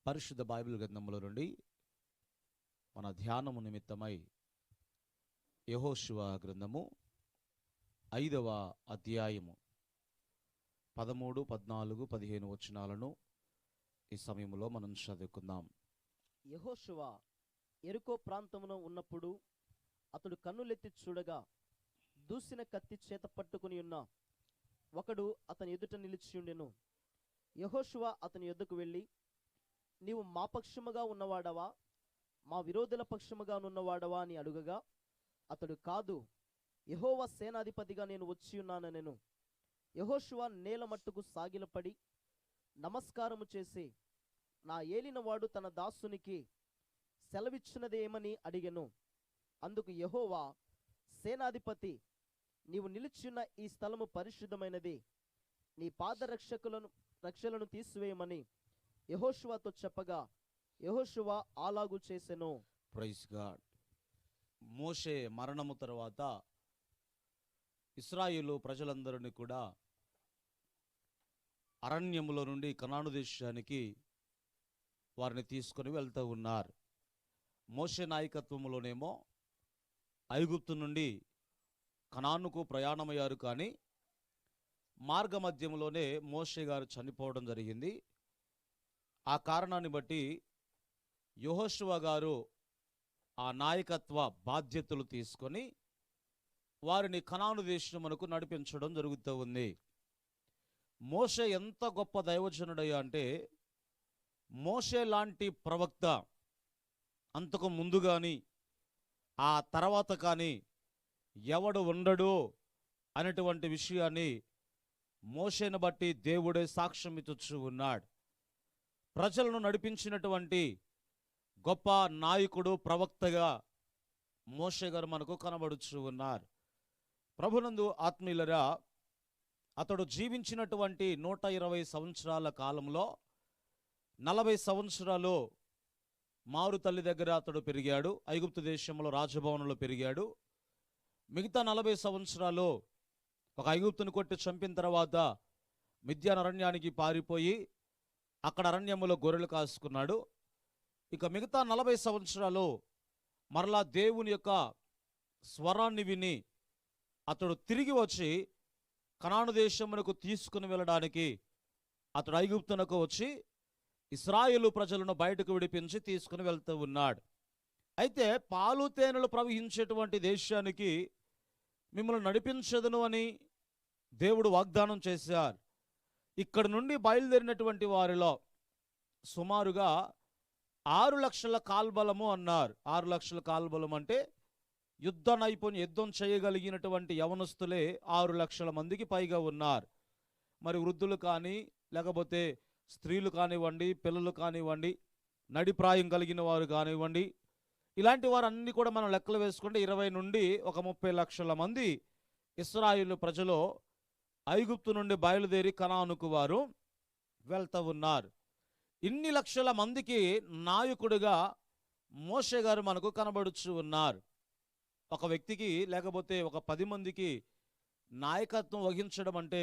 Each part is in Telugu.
పరిశుద్ధ బైబిల్ గ్రంథములో నుండి మన ధ్యానము నిమిత్తమై యెహోషువ గ్రంథము 5వ అధ్యాయము 13, 14, 15 వచనాలను ఈ సమయంలో మనం చదువుకుందాం. యెహోషువ యెరికో ప్రాంతమున ఉన్నప్పుడు అతడు కన్నులెత్తి చూడగా దూసిన కత్తి చేత పట్టుకుని ఉన్న ఒకడు అతని ఎదుట నిలిచియుండెను. యెహోషువ అతని యొద్దకు వెళ్ళి, నీవు మా పక్షముగా ఉన్నవాడవా, మా విరోధుల పక్షముగా నున్నవాడవా అని అడుగగా అతడు, కాదు, యెహోవా సేనాధిపతిగా నేను వచ్చియున్నానెను. యెహోషువ నేల మట్టుకు సాగిలపడి నమస్కారము చేసి, నా ఏలినవాడు తన దాసునికి సెలవిచ్చినదేమని అడిగెను. అందుకు యెహోవా సేనాధిపతి, నీవు నిలిచియున్న ఈ స్థలము పరిశుద్ధమైనది, నీ రక్షలను తీసివేయమని యెహోషువతో చెప్పగా యెహోషువ అలాగు చేసెను. Praise God. మోషే మరణము తర్వాత ఇశ్రాయేలు ప్రజలందరినీ కూడా అరణ్యములో నుండి కనాను దేశానికి వారిని తీసుకొని వెళ్తూ ఉన్నారు. మోషే నాయకత్వంలోనేమో ఐగుప్తు నుండి కనానుకు ప్రయాణమయ్యారు. కానీ మార్గమధ్యంలోనే మోషే గారు చనిపోవడం జరిగింది. ఆ కారణాన్ని బట్టి యెహోషువ గారు ఆ నాయకత్వ బాధ్యతలు తీసుకొని వారిని కనాను దేశమునకు నడిపించడం జరుగుతూ ఉంది. మోషే ఎంత గొప్ప దైవజనుడయ్యా అంటే, మోషే లాంటి ప్రవక్త అంతకు ముందు కానీ ఆ తర్వాత కానీ ఎవడు ఉండడు అనేటువంటి విషయాన్ని మోషేను బట్టి దేవుడే సాక్ష్యం ఇచ్చుచూ ఉన్నాడు. ప్రజలను నడిపించినటువంటి గొప్ప నాయకుడు, ప్రవక్తగా మోషే గారు మనకు కనబడుచూ ఉన్నారు. ప్రభునందు ఆత్మీయులరా, అతడు జీవించినటువంటి 120 సంవత్సరాల కాలంలో 40 సంవత్సరాలు మారు తల్లి దగ్గర అతడు పెరిగాడు. ఐగుప్తు దేశంలో రాజభవనంలో పెరిగాడు. మిగతా 40 సంవత్సరాలు ఒక ఐగుప్తుని కొట్టి చంపిన తర్వాత మిద్యాన్ అరణ్యానికి పారిపోయి అక్కడ అరణ్యములో గొర్రెలు కాసుకున్నాడు. ఇక మిగతా 40 సంవత్సరాలు మరలా దేవుని యొక్క స్వరాన్ని విని అతడు తిరిగి వచ్చి కనాను దేశమునకు తీసుకుని వెళ్ళడానికి అతడు ఐగుప్తునకు వచ్చి ఇశ్రాయేలు ప్రజలను బయటకు విడిపించి తీసుకుని వెళ్తూ ఉన్నాడు. అయితే పాలు తేనెలు ప్రవహించేటువంటి దేశానికి మిమ్మల్ని నడిపించదును అని దేవుడు వాగ్దానం చేశారు. ఇక్కడ నుండి బయలుదేరినటువంటి వారిలో సుమారుగా 6 లక్షల కాల్బలము అన్నారు. 6 లక్షల కాల్బలం అంటే యుద్ధం చేయగలిగినటువంటి యవనస్తులే 6 లక్షల మందికి పైగా ఉన్నారు. మరి వృద్ధులు కానీ, లేకపోతే స్త్రీలు కానివ్వండి, పిల్లలు కానివ్వండి, నడిప్రాయం కలిగిన వారు కానివ్వండి, ఇలాంటి వారన్నీ కూడా మనం లెక్కలు వేసుకుంటే 20 నుండి ఒక 30 లక్షల మంది ఇశ్రాయేలు ప్రజలు ఐగుప్తు నుండి బయలుదేరి కనానుకు వారు వెళ్తూ ఉన్నారు. ఇన్ని లక్షల మందికి నాయకుడిగా మోషే గారు మనకు కనబడుచు ఉన్నారు. ఒక వ్యక్తికి లేకపోతే ఒక 10 మందికి నాయకత్వం వహించడం అంటే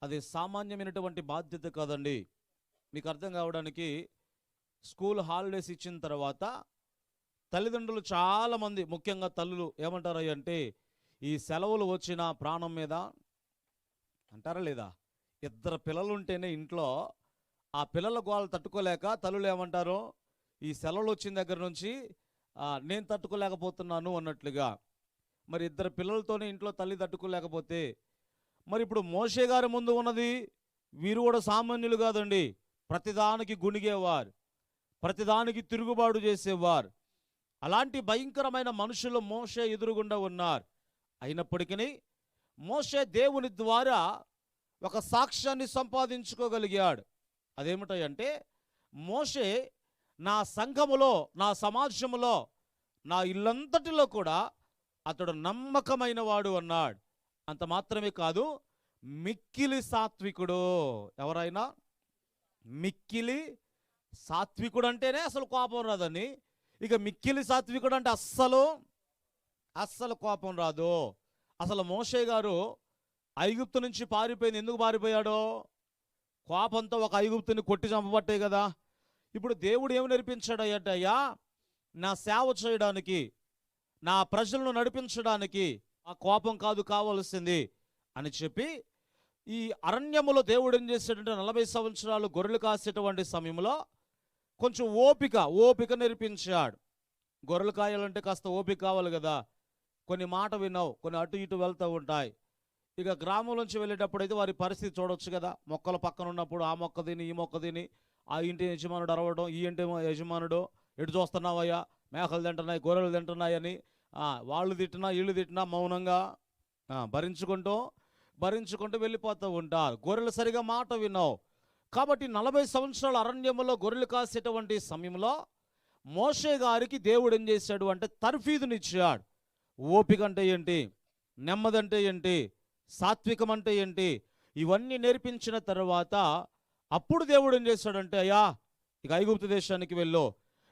అది సామాన్యమైనటువంటి బాధ్యత కాదండి. మీకు అర్థం కావడానికి, స్కూల్ హాలిడేస్ ఇచ్చిన తర్వాత తల్లిదండ్రులు చాలామంది, ముఖ్యంగా తల్లులు ఏమంటారు అంటే, ఈ సెలవులు వచ్చిన ప్రాణం మీద అంటారా లేదా, 2 పిల్లలు ఉంటేనే ఇంట్లో ఆ పిల్లల గోళ్ళు తట్టుకోలేక తల్లులు ఏమంటారు, ఈ సెలవులు వచ్చిన దగ్గర నుంచి నేను తట్టుకోలేకపోతున్నాను అన్నట్లుగా. మరి 2 పిల్లలతోనే ఇంట్లో తల్లి తట్టుకోలేకపోతే, మరి ఇప్పుడు మోషే గారి ముందు ఉన్నది వీరు కూడా సామాన్యులు కాదండి. ప్రతిదానికి గుణిగేవారు, ప్రతిదానికి తిరుగుబాటు చేసేవారు. అలాంటి భయంకరమైన మనుషులు మోషే ఎదురుగుండా ఉన్నారు. అయినప్పటికీ మోషే దేవుని ద్వారా ఒక సాక్ష్యాన్ని సంపాదించుకోగలిగాడు. అదేమిటంటే, మోషే నా సంఘములో, నా సమాజములో, నా ఇల్లంతటిలో కూడా అతడు నమ్మకమైన వాడు అన్నాడు. అంత మాత్రమే కాదు, మిక్కిలి సాత్వికుడు. ఎవరైనా మిక్కిలి సాత్వికుడు అంటేనే అసలు కోపం రాదని, ఇక మిక్కిలి సాత్వికుడు అంటే అస్సలు కోపం రాదు. అసలు మోషే గారు ఐగుప్తు నుంచి పారిపోయింది ఎందుకు పారిపోయాడో? కోపంతో ఒక ఐగుప్తుని కొట్టి చంపబట్టే కదా. ఇప్పుడు దేవుడు ఏమి నేర్పించాడయ్యా? నా సేవ చేయడానికి, నా ప్రజలను నడిపించడానికి ఆ కోపం కాదు కావలసింది అని చెప్పి, ఈ అరణ్యములో దేవుడు ఏం చేశాడంటే 40 సంవత్సరాలు గొర్రెలు కాసేటువంటి సమయంలో కొంచెం ఓపిక నేర్పించాడు. గొర్రెలు కాయాలంటే కాస్త ఓపిక కావాలి కదా. కొన్ని మాట విన్నావు, కొన్ని అటు ఇటు వెళ్తూ ఉంటాయి. ఇక గ్రామం నుంచి వెళ్ళేటప్పుడు అయితే వారి పరిస్థితి చూడొచ్చు కదా. మొక్కల పక్కన ఉన్నప్పుడు ఆ మొక్క తిని ఈ మొక్క తిని, ఆ ఇంటి యజమానుడు అరవడం, ఈ ఇంటి యజమానుడు ఎటు చూస్తున్నావయ్యా, మేకలు తింటున్నాయి, గొర్రెలు తింటున్నాయి అని వాళ్ళు తిట్టినా వీళ్ళు తిట్టినా మౌనంగా భరించుకుంటూ వెళ్ళిపోతూ ఉంటారు. గొర్రెలు సరిగా మాట విన్నావు కాబట్టి 40 సంవత్సరాల అరణ్యంలో గొర్రెలు కాసేటువంటి సమయంలో మోషే గారికి దేవుడు ఏం చేశాడు అంటే తర్ఫీదునిచ్చాడు. ఓపిక అంటే ఏంటి, నెమ్మది అంటే ఏంటి, సాత్వికం అంటే ఏంటి, ఇవన్నీ నేర్పించిన తర్వాత అప్పుడు దేవుడు ఏం చేశాడంటే, అయ్యా ఇక ఐగుప్తు దేశానికి వెళ్ళు,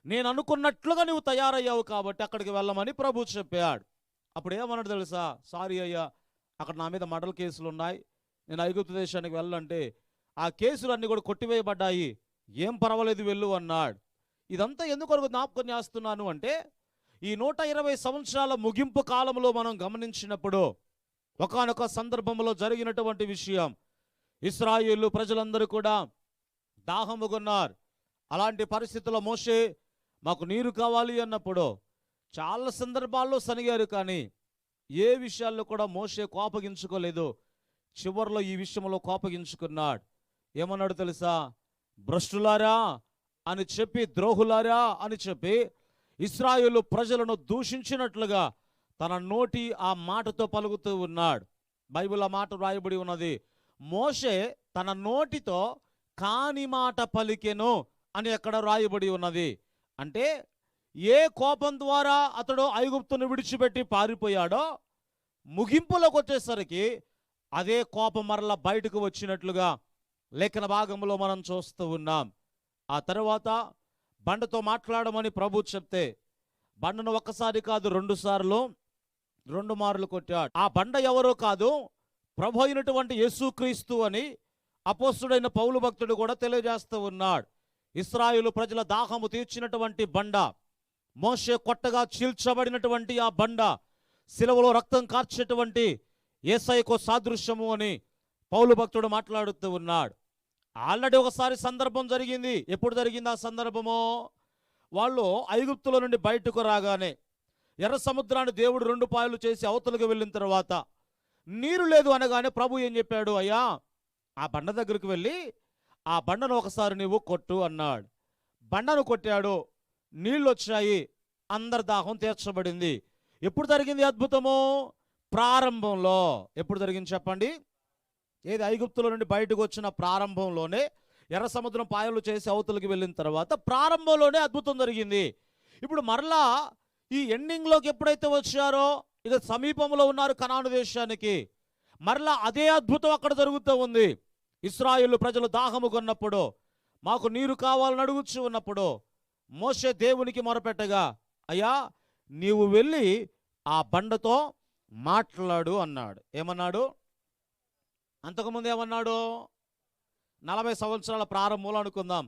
నేను అనుకున్నట్లుగా నువ్వు తయారయ్యావు కాబట్టి అక్కడికి వెళ్ళమని ప్రభు చెప్పాడు. అప్పుడు ఏమన్నాడు తెలుసా? సారీ అయ్యా, అక్కడ నా మీద మర్డర్ కేసులు ఉన్నాయి, నేను ఐగుప్తు దేశానికి వెళ్ళంటే ఆ కేసులు అన్నీ కూడా కొట్టివేయబడ్డాయి, ఏం పర్వాలేదు వెళ్ళు అన్నాడు. ఇదంతా ఎందుకు జ్ఞాపకం చేస్తున్నాను అంటే, ఈ 120 సంవత్సరాల ముగింపు కాలంలో మనం గమనించినప్పుడు ఒకానొక సందర్భంలో జరిగినటువంటి విషయం, ఇశ్రాయేలు ప్రజలందరూ కూడా దాహముగొన్నారు. అలాంటి పరిస్థితుల్లో మోషే మాకు నీరు కావాలి అన్నప్పుడు చాలా సందర్భాల్లో సనిగారు, కానీ ఏ విషయాల్లో కూడా మోషే కోపగించుకోలేదు. చివరిలో ఈ విషయంలో కోపగించుకున్నాడు. ఏమన్నాడు తెలుసా? భ్రష్టులారా అని చెప్పి, ద్రోహులారా అని చెప్పి ఇశ్రాయేలు ప్రజలను దూషించినట్లుగా తన నోటి ఆ మాటతో పలుకుతూ ఉన్నాడు. బైబిల్ ఆ మాట రాయబడి ఉన్నది, మోషే తన నోటితో కాని మాట పలికెను అని అక్కడ రాయబడి ఉన్నది. అంటే ఏ కోపం ద్వారా అతడు ఐగుప్తును విడిచిపెట్టి పారిపోయాడో ముగింపులోకి వచ్చేసరికి అదే కోపం మరలా బయటకు వచ్చినట్లుగా లేఖన భాగంలో మనం చూస్తూ ఉన్నాం. ఆ తర్వాత బండతో మాట్లాడమని ప్రభు చెప్తే బండను ఒక్కసారి కాదు 2 మార్లు కొట్టాడు. ఆ బండ ఎవరో కాదు, ప్రభు అయినటువంటి యేసుక్రీస్తు అని అపోస్తుడైన పౌలు భక్తుడు కూడా తెలియజేస్తూ ఉన్నాడు. ఇశ్రాయేలు ప్రజల దాహము తీర్చినటువంటి బండ, మోషే కొట్టగా చీల్చబడినటువంటి ఆ బండ, శిలువలో రక్తం కార్చేటువంటి యేసయ్యకు సాదృశ్యము అని పౌలు భక్తుడు మాట్లాడుతూ ఉన్నాడు. ఆల్రెడీ ఒకసారి సందర్భం జరిగింది. ఎప్పుడు జరిగింది ఆ సందర్భము? వాళ్ళు ఐగుప్తుల నుండి బయటకు రాగానే ఎర్ర సముద్రాన్ని దేవుడు 2 పాయలు చేసి అవతలకు వెళ్ళిన తర్వాత నీరు లేదు అనగానే ప్రభు ఏం చెప్పాడు? అయ్యా ఆ బండ దగ్గరికి వెళ్ళి ఆ బండను ఒకసారి నీవు కొట్టు అన్నాడు. బండను కొట్టాడు, నీళ్ళు వచ్చాయి, అందరి దాహం తీర్చబడింది. ఎప్పుడు జరిగింది అద్భుతము? ప్రారంభంలో. ఎప్పుడు జరిగింది చెప్పండి? ఏది? ఐగుప్తుల నుండి బయటకు వచ్చిన ప్రారంభంలోనే, ఎర్ర సముద్రం పాయలు చేసి అవతలకి వెళ్ళిన తర్వాత ప్రారంభంలోనే అద్భుతం జరిగింది. ఇప్పుడు మరలా ఈ ఎండింగ్లోకి ఎప్పుడైతే వచ్చారో, ఇక సమీపంలో ఉన్నారు కనాను దేశానికి, మరలా అదే అద్భుతం అక్కడ జరుగుతూ ఉంది. ఇశ్రాయేలు ప్రజలు దాహము కొన్నప్పుడు, మాకు నీరు కావాలని అడుగుచూ ఉన్నప్పుడు మోషే దేవునికి మొరపెట్టగా, అయ్యా నీవు వెళ్ళి ఆ బండతో మాట్లాడు అన్నాడు. ఏమన్నాడు? అంతకుముందు ఏమన్నాడు? 40 సంవత్సరాల ప్రారంభంలో అనుకుందాం,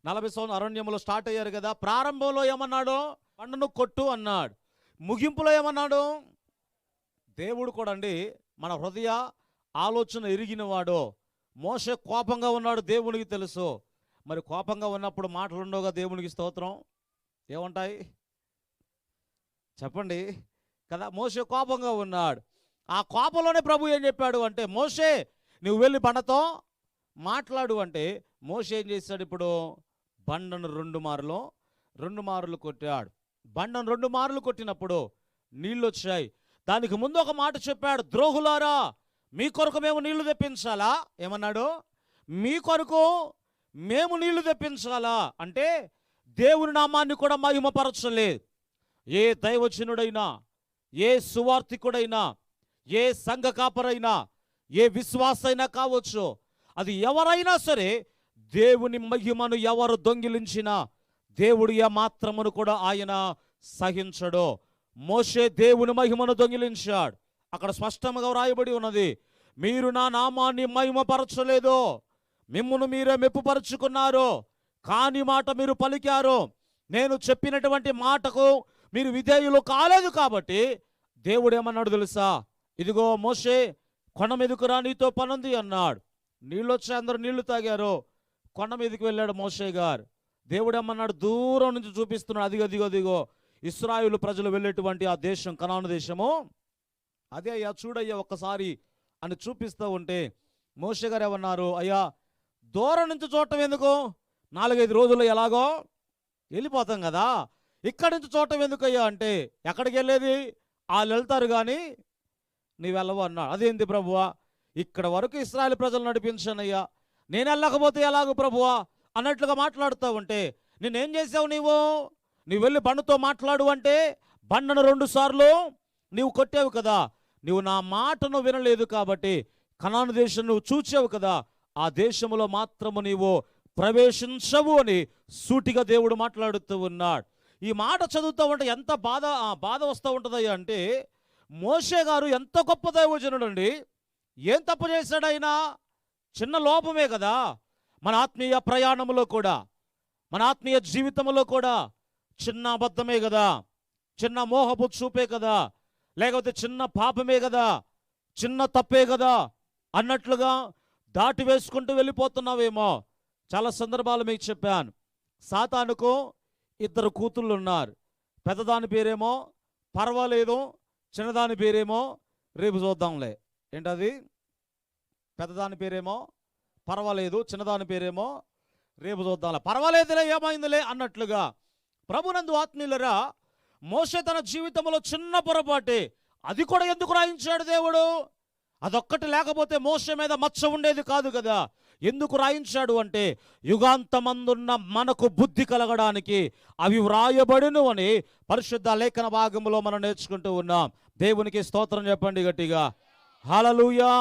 40 సంవత్సరాల అరణ్యంలో స్టార్ట్ అయ్యారు కదా. ప్రారంభంలో ఏమన్నాడు? బండను కొట్టు అన్నాడు. ముగింపులో ఏమన్నాడు? దేవుడు కూడా అండి మన హృదయ ఆలోచన ఎరిగినవాడు. మోషే కోపంగా ఉన్నాడు, దేవునికి తెలుసు. మరి కోపంగా ఉన్నప్పుడు మాటలు ఉండవుగా దేవునికి స్తోత్రం. ఏముంటాయి చెప్పండి కదా. మోషే కోపంగా ఉన్నాడు. ఆ కోపంలోనే ప్రభు ఏం చెప్పాడు అంటే, మోషే నువ్వు వెళ్ళి బండతో మాట్లాడు అంటే, మోషే ఏం చేశాడు? ఇప్పుడు బండను 2 మార్లు కొట్టాడు. బండను 2 మార్లు కొట్టినప్పుడు నీళ్ళు వచ్చాయి. దానికి ముందు ఒక మాట చెప్పాడు, ద్రోహులారా మీ కొరకు మేము నీళ్లు తెప్పించాలా? ఏమన్నాడు? మీ కొరకు మేము నీళ్లు తెప్పించాలా అంటే దేవుని నామాన్ని కూడా మహిమపరచలేదు. ఏ దైవజనుడైనా, ఏ సువార్థికుడైనా, ఏ సంఘ కాపరైనా, ఏ విశ్వాసైనా కావచ్చు, అది ఎవరైనా సరే దేవుని మహిమను ఎవరు దొంగిలించినా దేవుడు ఏమాత్రమును కూడా ఆయన సహించడు. మోషే దేవుని మహిమను దొంగిలించాడు. అక్కడ స్పష్టంగా వ్రాయబడి ఉన్నది, మీరు నా నామాన్ని మహిమపరచలేదు, మిమ్మును మీరే మెప్పుపరుచుకున్నారు, కాని మాట మీరు పలికారు. నేను చెప్పినటువంటి మాటకు మీరు విధేయులు కాలేదు కాబట్టి దేవుడు ఏమన్నాడు తెలుసా? ఇదిగో మోషే, కొండ మీదకు రా, నీతో పనుంది అన్నాడు. నీళ్ళు వచ్చి అందరూ నీళ్లు తాగారు. కొండ మీదకి వెళ్ళాడు మోషే గారు. దేవుడు ఏమన్నాడు? దూరం నుంచి చూపిస్తున్నాడు. అదిగో అదిగో అదిగో ఇశ్రాయేలు ప్రజలు వెళ్ళేటువంటి ఆ దేశం, కనాను దేశము అదే అయ్యా, చూడయ్యా ఒక్కసారి అని చూపిస్తూ ఉంటే మోషే గారు ఏమన్నారు? అయ్యా, దూరం నుంచి చూడటం ఎందుకు? 4-5 రోజుల్లో ఎలాగో వెళ్ళిపోతాం కదా, ఇక్కడి నుంచి చూడటం ఎందుకయ్యా అంటే, ఎక్కడికి వెళ్ళేది? వాళ్ళు వెళ్తారు కానీ నీవు వెళ్ళవు అన్నాడు. అదేంటి ప్రభువా? ఇక్కడ వరకు ఇశ్రాయేలు ప్రజలు నడిపించానయ్యా, నేను వెళ్ళకపోతే ఎలాగో ప్రభువా అన్నట్లుగా మాట్లాడుతూ ఉంటే, నేనేం చేసావు? నీవు వెళ్ళి బండతో మాట్లాడు అంటే బండను 2 సార్లు నీవు కొట్టావు కదా. నీవు నా మాటను వినలేదు కాబట్టి కనాను దేశం నువ్వు చూచావు కదా, ఆ దేశంలో మాత్రము నీవు ప్రవేశించవు అని సూటిగా దేవుడు మాట్లాడుతూ ఉన్నాడు. ఈ మాట చదువుతూ ఉంటే ఎంత బాధ వస్తూ ఉంటుందయ్యా అంటే, మోషే గారు ఎంత గొప్ప దైవజనుడు అండి. ఏం తప్పు చేశాడు ఆయన? చిన్న లోపమే కదా. మన ఆత్మీయ ప్రయాణంలో కూడా, మన ఆత్మీయ జీవితంలో కూడా చిన్న అబద్ధమే కదా, చిన్న మోహపు చూపే కదా, లేకపోతే చిన్న పాపమే కదా, చిన్న తప్పే కదా అన్నట్లుగా దాటి వేసుకుంటూ వెళ్ళిపోతున్నావేమో. చాలా సందర్భాలు మీకు చెప్పాను. సాతానుకు 2 కూతుళ్ళు ఉన్నారు. పెద్దదాని పేరేమో పర్వాలేదు, చిన్నదాని పేరేమో రేపు చూద్దాంలే. ఏంటది? పెద్దదాని పేరేమో పర్వాలేదు, చిన్నదాని పేరేమో రేపు చూద్దాంలే, పర్వాలేదులే, ఏమైందిలే అన్నట్లుగా. ప్రభునందు ఆత్మీయులరా, మోషే తన జీవితంలో చిన్న పొరపాటే, అది కూడా ఎందుకు రాయించాడు దేవుడు? అదొక్కటి లేకపోతే మోషే మీద మచ్చ ఉండేది కాదు కదా. ఎందుకు రాయించాడు అంటే, యుగాంతమందున్న మనకు బుద్ధి కలగడానికి అవి వ్రాయబడును అని పరిశుద్ధ లేఖన భాగంలో మనం నేర్చుకుంటూ ఉన్నాం. దేవునికి స్తోత్రం చెప్పండి గట్టిగా. హల్లెలూయా.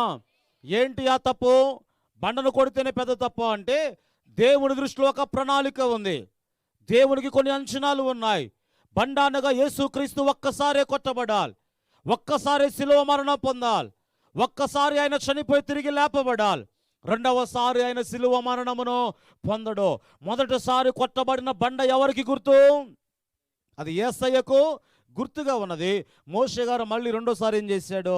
ఏంటి ఆ తప్పు? బండను కొడితేనే పెద్ద తప్పు అంటే, దేవుని దృష్టిలో ఒక ప్రణాళిక ఉంది. దేవునికి కొన్ని అంచనాలు ఉన్నాయి. బండ అనగా యేసుక్రీస్తు ఒక్కసారే కొట్టబడాలి, ఒక్కసారి శిలువ మరణం పొందాలి, ఒక్కసారి ఆయన చనిపోయి తిరిగి లేపబడాలి, రెండవసారి ఆయన శిలువ మరణమును పొందడు. మొదటిసారి కొట్టబడిన బండ ఎవరికి గుర్తు? అది యేసయ్యకు గుర్తుగా ఉన్నది. మోషే గారు మళ్ళీ రెండోసారి ఏం చేశాడు?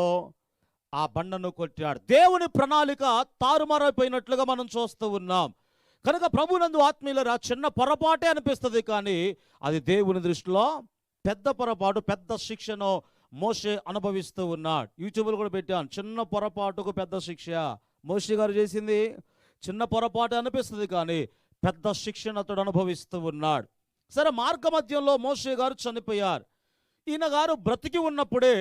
ఆ బండను కొట్టాడు. దేవుని ప్రణాళిక తారుమారైపోయినట్లుగా మనం చూస్తూ ఉన్నాం. కనుక ప్రభునందు ఆత్మీయులరా, చిన్న పొరపాటే అనిపిస్తుంది కానీ అది దేవుని దృష్టిలో పెద్ద పొరపాటు, పెద్ద శిక్షను మోషే అనుభవిస్తూ ఉన్నాడు. యూట్యూబ్లో కూడా పెట్టాను, చిన్న పొరపాటుకు పెద్ద శిక్ష. మోషే గారు చేసింది చిన్న పొరపాటు అనిపిస్తుంది కానీ పెద్ద శిక్షను అతడు అనుభవిస్తూ ఉన్నాడు. సరే, మార్గ మధ్యంలో మోషే గారు చనిపోయారు. ఈయన గారు బ్రతికి ఉన్నప్పుడే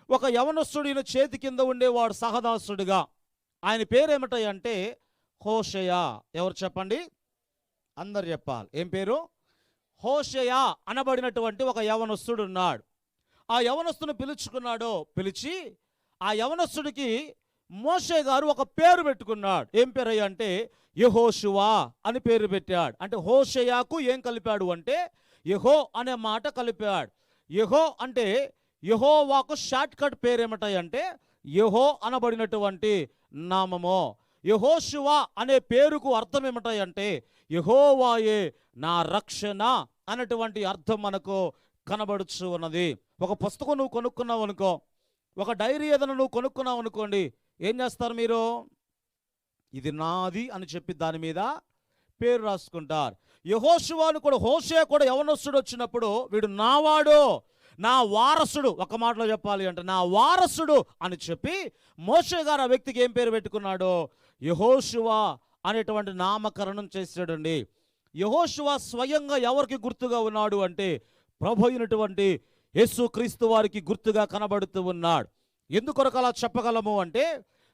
ఒక యవనస్తుడు ఈయన చేతి కింద ఉండేవాడు సహదాసుడిగా. ఆయన పేరేమిటంటే హోషేయ. ఎవరు చెప్పండి? అందరు చెప్పాలి. ఏం పేరు? హోషేయ అనబడినటువంటి ఒక యవనస్తుడు ఉన్నాడు. ఆ యవనస్తుని పిలుచుకున్నాడు. పిలిచి ఆ యవనస్తుడికి మోషే గారు ఒక పేరు పెట్టుకున్నాడు. ఏం పేరు అంటే యెహోషువ అని పేరు పెట్టాడు. అంటే హోషేయకు ఏం కలిపాడు అంటే యెహో అనే మాట కలిపాడు. యెహో అంటే యెహోవాకు షార్ట్ కట్ పేరేమిటంటే యెహో అనబడినటువంటి నామము. యెహోషువ అనే పేరుకు అర్థం ఏమిటంటే యెహోవాయే నా రక్షణ అనేటువంటి అర్థం మనకు కనబడుచు ఉన్నది. ఒక పుస్తకం నువ్వు కొనుక్కున్నావు అనుకో, ఒక డైరీ ఏదైనా నువ్వు కొనుక్కున్నావు అనుకోండి, ఏం చేస్తారు మీరు? ఇది నాది అని చెప్పి దాని మీద పేరు రాసుకుంటారు. యెహోషువను కూడా, హోషే కూడా యవనస్తుడు వచ్చినప్పుడు వీడు నావాడు, నా వారసుడు, ఒక మాటలో చెప్పాలి అంటే నా వారసుడు అని చెప్పి మోషే గారు ఆ వ్యక్తికి ఏం పేరు పెట్టుకున్నాడు? యెహోషువ అనేటువంటి నామకరణం చేశాడండి. యెహోషువ స్వయంగా ఎవరికి గుర్తుగా ఉన్నాడు అంటే ప్రభు అయినటువంటి యేసుక్రీస్తు వారికి గుర్తుగా కనబడుతూ ఉన్నాడు. ఎందుకొరకు అలా చెప్పగలము అంటే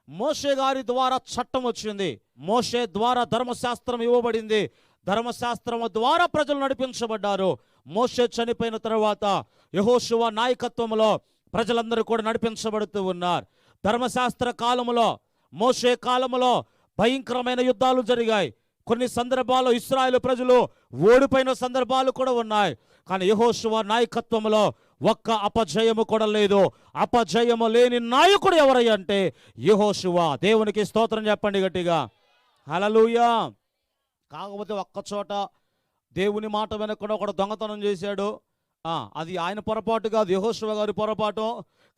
మోషే గారి ద్వారా చట్టం వచ్చింది, మోషే ద్వారా ధర్మశాస్త్రం ఇవ్వబడింది, ధర్మశాస్త్రం ద్వారా ప్రజలు నడిపించబడ్డారు. మోషే చనిపోయిన తర్వాత యెహోషువ నాయకత్వంలో ప్రజలందరూ కూడా నడిపించబడుతూ ఉన్నారు. ధర్మశాస్త్ర కాలములో, మోషే కాలములో భయంకరమైన యుద్ధాలు జరిగాయి. కొన్ని సందర్భాల్లో ఇశ్రాయేలు ప్రజలు ఓడిపోయిన సందర్భాలు కూడా ఉన్నాయి. కానీ యెహోషువ నాయకత్వంలో ఒక్క అపజయము కూడా లేదు. అపజయము లేని నాయకుడు ఎవరయ్యా అంటే యెహోషువ. దేవునికి స్తోత్రం చెప్పండి గట్టిగా. హల్లెలూయా. కాకపోతే ఒక్కచోట దేవుని మాట వినకుండా ఒకడు దొంగతనం చేశాడు. అది ఆయన పొరపాటు కాదు, యెహోషువ గారి పొరపాటు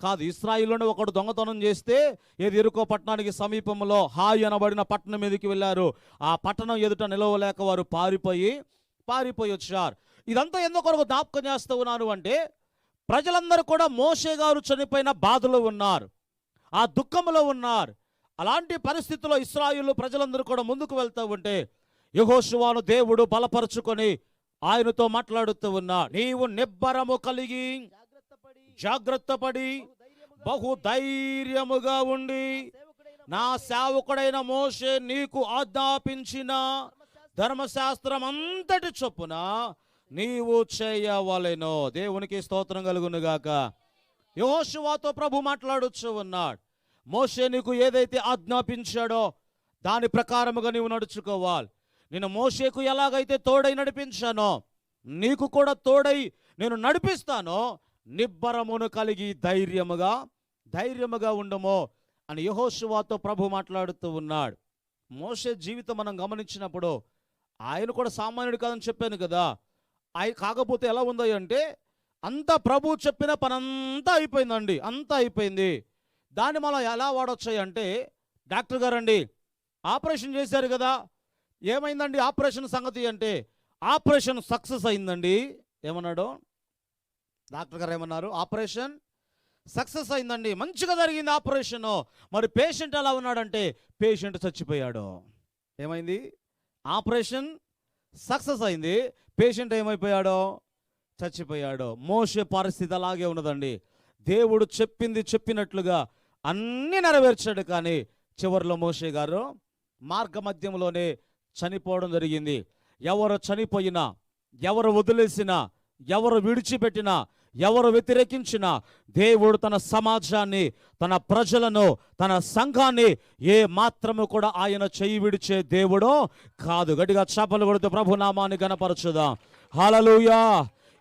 కాదు. ఇశ్రాయేలులోనే ఒకడు దొంగతనం చేస్తే ఏది యెరికో పట్టణానికి సమీపంలో హాయి అనబడిన పట్టణం మీదకి వెళ్ళారు. ఆ పట్టణం ఎదుట నిలవలేక వారు పారిపోయి వచ్చారు. ఇదంతా ఎందుకు కొరకు జ్ఞాపకం చేస్తూ ఉన్నాను అంటే, ప్రజలందరూ కూడా మోషే గారు చనిపోయిన బాధలో ఉన్నారు, ఆ దుఃఖంలో ఉన్నారు. అలాంటి పరిస్థితుల్లో ఇశ్రాయేలు ప్రజలందరూ కూడా ముందుకు వెళ్తూ ఉంటే యెహోషువను దేవుడు బలపరుచుకొని ఆయనతో మాట్లాడుతూ ఉన్నాడు. నీవు నిబ్బరము కలిగి జాగ్రత్తపడి బహుధైర్యముగా ఉండి నా సేవకుడైన మోషే నీకు ఆజ్ఞాపించిన ధర్మశాస్త్రం అంతటి చొప్పున నీవు చేయవలెను. దేవునికి స్తోత్రం కలుగునుగాక. యెహోషువతో ప్రభు మాట్లాడుచూ ఉన్నాడు. మోషే నీకు ఏదైతే ఆజ్ఞాపించాడో దాని ప్రకారముగా నీవు నడుచుకోవాలి. నేను మోషేకు ఎలాగైతే తోడై నడిపించానో నీకు కూడా తోడై నేను నడిపిస్తానో, నిబ్బరమును కలిగి ధైర్యముగా ఉండము అని యెహోషువతో ప్రభు మాట్లాడుతూ ఉన్నాడు. మోషే జీవితం మనం గమనించినప్పుడు ఆయన కూడా సామాన్యుడు కాదని చెప్పాను కదా. కాకపోతే ఎలా ఉందో అంటే, అంతా ప్రభు చెప్పిన పనంతా అయిపోయిందండి, అంతా అయిపోయింది. దాన్ని మనం ఎలా వాడొచ్చాయి అంటే, డాక్టర్ గారండి ఆపరేషన్ చేశారు కదా, ఏమైందండి ఆపరేషన్ సంగతి అంటే, ఆపరేషన్ సక్సెస్ అయిందండి. ఏమన్నాడు డాక్టర్ గారు? ఏమన్నారు? ఆపరేషన్ సక్సెస్ అయిందండి, మంచిగా జరిగింది ఆపరేషను. మరి పేషెంట్ ఎలా ఉన్నాడంటే, పేషెంట్ చచ్చిపోయాడు. ఏమైంది? ఆపరేషన్ సక్సెస్ అయింది, పేషెంట్ ఏమైపోయాడో? చచ్చిపోయాడు. మోషే పరిస్థితి అలాగే ఉన్నదండి. దేవుడు చెప్పినట్లుగా అన్నీ నెరవేర్చాడు, కానీ చివరిలో మోషే గారు మార్గ మధ్యంలోనే చనిపోవడం జరిగింది. ఎవరు చనిపోయినా, ఎవరు వదిలేసినా, ఎవరు విడిచిపెట్టినా, ఎవరు వ్యతిరేకించినా దేవుడు తన సమాజాన్ని, తన ప్రజలను, తన సంఘాన్ని ఏ మాత్రము కూడా ఆయన చేయి విడిచే దేవుడు కాదు. గట్టిగా చప్పలు కొడుతూ ప్రభు నామాన్ని గణపరచుదాం. హల్లెలూయా.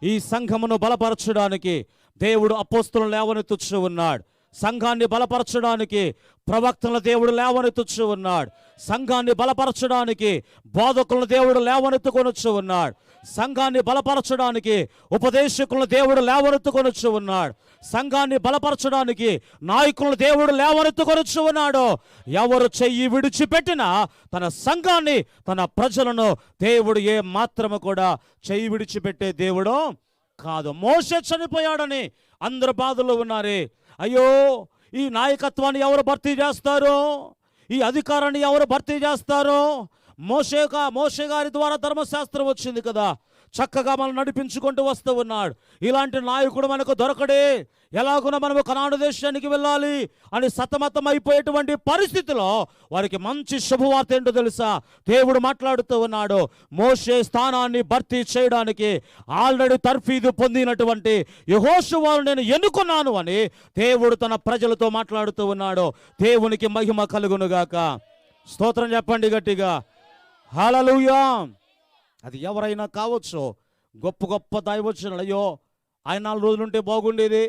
ఈ సంఘమును బలపరచడానికి దేవుడు అపోస్తులను లేవనెత్తుచూ ఉన్నాడు. సంఘాన్ని బలపరచడానికి ప్రవక్తల దేవుడు లేవనెత్తుచూ ఉన్నాడు. సంఘాన్ని బలపరచడానికి బోధకులను దేవుడు లేవనెత్తుకొనొచ్చు ఉన్నాడు. సంఘాన్ని బలపరచడానికి ఉపదేశకులను దేవుడు లేవనెత్తుకొనొచ్చు ఉన్నాడు. సంఘాన్ని బలపరచడానికి నాయకులను దేవుడు లేవనెత్తుకొనొచ్చు ఉన్నాడు. ఎవరు చెయ్యి విడిచిపెట్టినా తన సంఘాన్ని, తన ప్రజలను దేవుడు ఏ మాత్రము కూడా చెయ్యి విడిచిపెట్టే దేవుడు కాదు. మోషే చనిపోయాడని అందరు బాధలో ఉన్నారే. అయ్యో, ఈ నాయకత్వాన్ని ఎవరు భర్తీ చేస్తారు? ఈ అధికారాన్ని ఎవరు భర్తీ చేస్తారు? మోషే గారి ద్వారా ధర్మశాస్త్రం వచ్చింది కదా, చక్కగా మనం నడిపించుకుంటూ వస్తూ ఉన్నాడు. ఇలాంటి నాయకుడు మనకు దొరకడే, ఎలాగున్నా మనము కనాను దేశానికి వెళ్ళాలి అని సతమతం అయిపోయేటువంటి పరిస్థితిలో వారికి మంచి శుభవార్త ఏంటో తెలుసా? దేవుడు మాట్లాడుతూ ఉన్నాడు. మోషే స్థానాన్ని భర్తీ చేయడానికి ఆల్రెడీ తర్ఫీదు పొందినటువంటి యెహోషువను నేను ఎన్నుకున్నాను అని దేవుడు తన ప్రజలతో మాట్లాడుతూ ఉన్నాడు. దేవునికి మహిమ కలుగునుగాక. స్తోత్రం చెప్పండి గట్టిగా. హల్లెలూయా. అది ఎవరైనా కావచ్చు. గొప్ప దైవజనులు, అయ్యో ఆయన 4 రోజులుంటే బాగుండేది,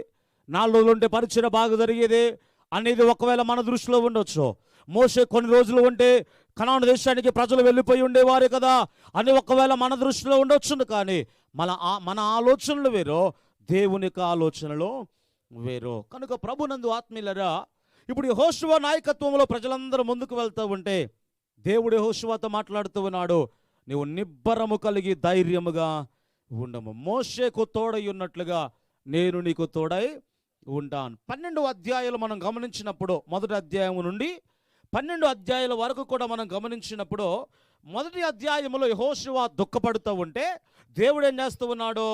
4 రోజులుంటే పరిచయం బాగా జరిగేది అనేది ఒకవేళ మన దృష్టిలో ఉండొచ్చు. మోషే కొన్ని రోజులు ఉంటే కనాను దేశానికి ప్రజలు వెళ్ళిపోయి ఉండేవారు కదా అని ఒకవేళ మన దృష్టిలో ఉండొచ్చును. కానీ మన ఆలోచనలు వేరు, దేవుని యొక్క ఆలోచనలు వేరు. కనుక ప్రభునందు ఆత్మీయులరా, ఇప్పుడు యెహోషువ నాయకత్వంలో ప్రజలందరూ ముందుకు వెళ్తూ ఉంటే దేవుడు యెహోషువతో మాట్లాడుతూ ఉన్నాడు. నీవు నిబ్బరము కలిగి ధైర్యముగా ఉండము. మోషేకు తోడై ఉన్నట్లుగా నేను నీకు తోడై ఉంటాను. 12 అధ్యాయాలు మనం గమనించినప్పుడు, మొదటి అధ్యాయం నుండి 12 అధ్యాయాల వరకు కూడా మనం గమనించినప్పుడు, మొదటి అధ్యాయంలో యెహోషువ దుఃఖపడుతూ ఉంటే దేవుడు ఏం చేస్తూ ఉన్నాడు?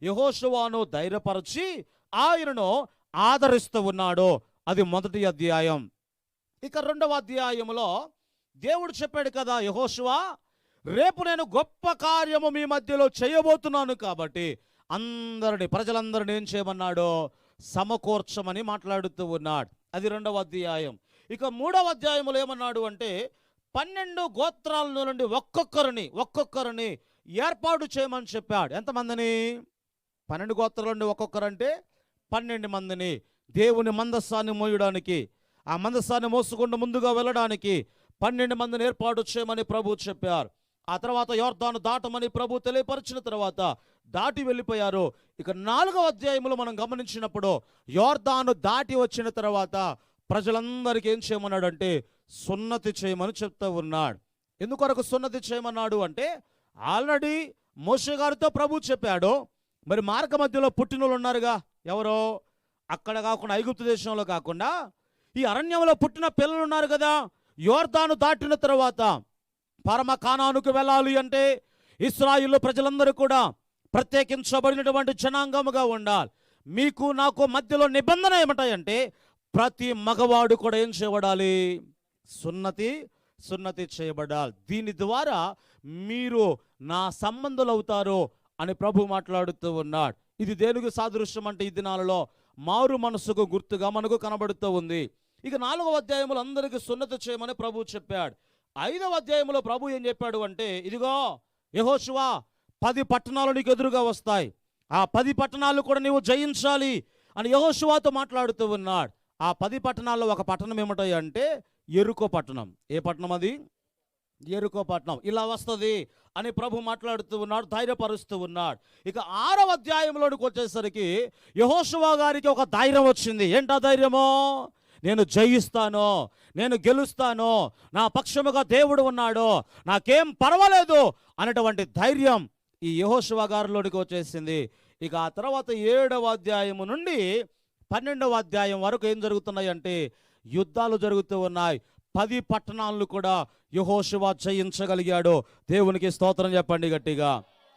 యెహోషువను ధైర్యపరచి ఆయనను ఆదరిస్తూ ఉన్నాడు. అది మొదటి అధ్యాయం. ఇక 2వ అధ్యాయంలో దేవుడు చెప్పాడు కదా, యెహోషువ రేపు నేను గొప్ప కార్యము మీ మధ్యలో చేయబోతున్నాను కాబట్టి ప్రజలందరినీ ఏం చేయమన్నాడు? సమకూర్చమని మాట్లాడుతూ ఉన్నాడు. అది 2వ అధ్యాయం. ఇక 3వ అధ్యాయంలో ఏమన్నాడు అంటే, 12 గోత్రాల నుండి ఒక్కొక్కరిని ఏర్పాటు చేయమని చెప్పాడు. ఎంతమందిని? 12 గోత్రాల నుండి ఒక్కొక్కరంటే 12 మందిని దేవుని మందస్సాన్ని మోయడానికి, ఆ మందస్సాన్ని మోసుకుంటూ ముందుగా వెళ్ళడానికి 12 మందిని ఏర్పాటు చేయమని ప్రభు చెప్పారు. ఆ తర్వాత యోర్దాను దాటమని ప్రభు తెలియపరిచిన తర్వాత దాటి వెళ్ళిపోయారు. ఇక 4వ అధ్యాయంలో మనం గమనించినప్పుడు యోర్దాను దాటి వచ్చిన తర్వాత ప్రజలందరికీ ఏం చేయమన్నాడంటే సున్నతి చేయమని చెప్తూ ఉన్నాడు. ఎందుకొరకు సున్నతి చేయమన్నాడు అంటే ఆల్రెడీ మోషే గారితో ప్రభు చెప్పాడు. మరి మార్గ మధ్యలో పుట్టినోళ్ళు ఉన్నారుగా, ఎవరో అక్కడ కాకుండా ఐగుప్తు దేశంలో కాకుండా ఈ అరణ్యంలో పుట్టిన పిల్లలు ఉన్నారు కదా. యోర్దాను దాటిన తర్వాత పరమ కానానుకు వెళ్ళాలి అంటే ఇశ్రాయేలు ప్రజలందరూ కూడా ప్రత్యేకించబడినటువంటి జనాంగముగా ఉండాలి. మీకు నాకు మధ్యలో నిబంధన ఏమిటాయంటే ప్రతి మగవాడు కూడా ఏం చేయబడాలి? సున్నతి చేయబడాలి. దీని ద్వారా మీరు నా సంబంధులు అవుతారు అని ప్రభు మాట్లాడుతూ ఉన్నాడు. ఇది దేనికి సాదృశ్యం అంటే ఈ దినాలలో మారు మనసుకు గుర్తుగా మనకు కనబడుతూ ఉంది. ఇక 4వ అధ్యాయంలో అందరికీ సున్నతి చేయమని ప్రభు చెప్పాడు. 5వ అధ్యాయంలో ప్రభు ఏం చెప్పాడు అంటే ఇదిగో యెహోషువ 10 పట్టణాలు నీకు ఎదురుగా వస్తాయి, ఆ 10 పట్టణాలు కూడా నీవు జయించాలి అని యెహోషువతో మాట్లాడుతూ ఉన్నాడు. ఆ 10 పట్టణాల్లో ఒక పట్టణం ఏమిటాయి అంటే యెరికో పట్టణం. ఏ పట్టణం అది? యెరికో పట్టణం. ఇలా వస్తుంది అని ప్రభు మాట్లాడుతూ ఉన్నాడు, ధైర్యపరుస్తూ ఉన్నాడు. ఇక 6వ అధ్యాయంలోనికి వచ్చేసరికి యెహోషువ గారికి ఒక ధైర్యం వచ్చింది. ఏంటా ధైర్యమో? నేను జయిస్తాను, నేను గెలుస్తాను, నా పక్షముగా దేవుడు ఉన్నాడు, నాకేం పర్వాలేదు అనేటువంటి ధైర్యం ఈ యెహోషువ గారిలోనికి వచ్చేసింది. ఇక ఆ తర్వాత 7వ అధ్యాయము నుండి 12వ అధ్యాయం వరకు ఏం జరుగుతున్నాయి అంటే యుద్ధాలు జరుగుతూ ఉన్నాయి. 10 పట్టణాలను కూడా యెహోషువ జయించగలిగాడు. దేవునికి స్తోత్రం చెప్పండి గట్టిగా.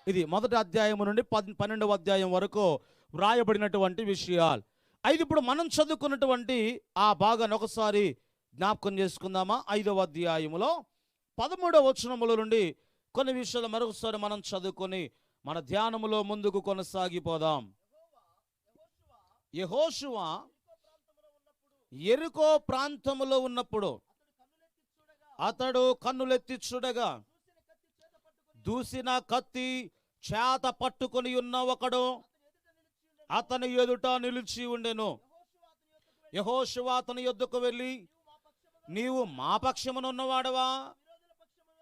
ఇది మొదటి అధ్యాయం నుండి 12వ అధ్యాయం వరకు వ్రాయబడినటువంటి విషయాలు. అయితే ఇప్పుడు మనం చదువుకున్నటువంటి ఆ భాగాన్ని ఒకసారి జ్ఞాపకం చేసుకుందామా? 5వ అధ్యాయములో 13వ వచనముల నుండి కొన్ని విషయాలు మరొకసారి మనం చదువుకొని మన ధ్యానములో ముందుకు కొనసాగిపోదాం. యెహోషువ యెరికో ప్రాంతములో ఉన్నప్పుడు అతడు కన్నులెత్తి చూడగా దూసిన కత్తి చేత పట్టుకొని ఉన్న ఒకడు అతని ఎదుట నిలిచి ఉండెను. యెహోషువ అతని యొద్దకు వెళ్ళి నీవు మా పక్షమున ఉన్నవాడవా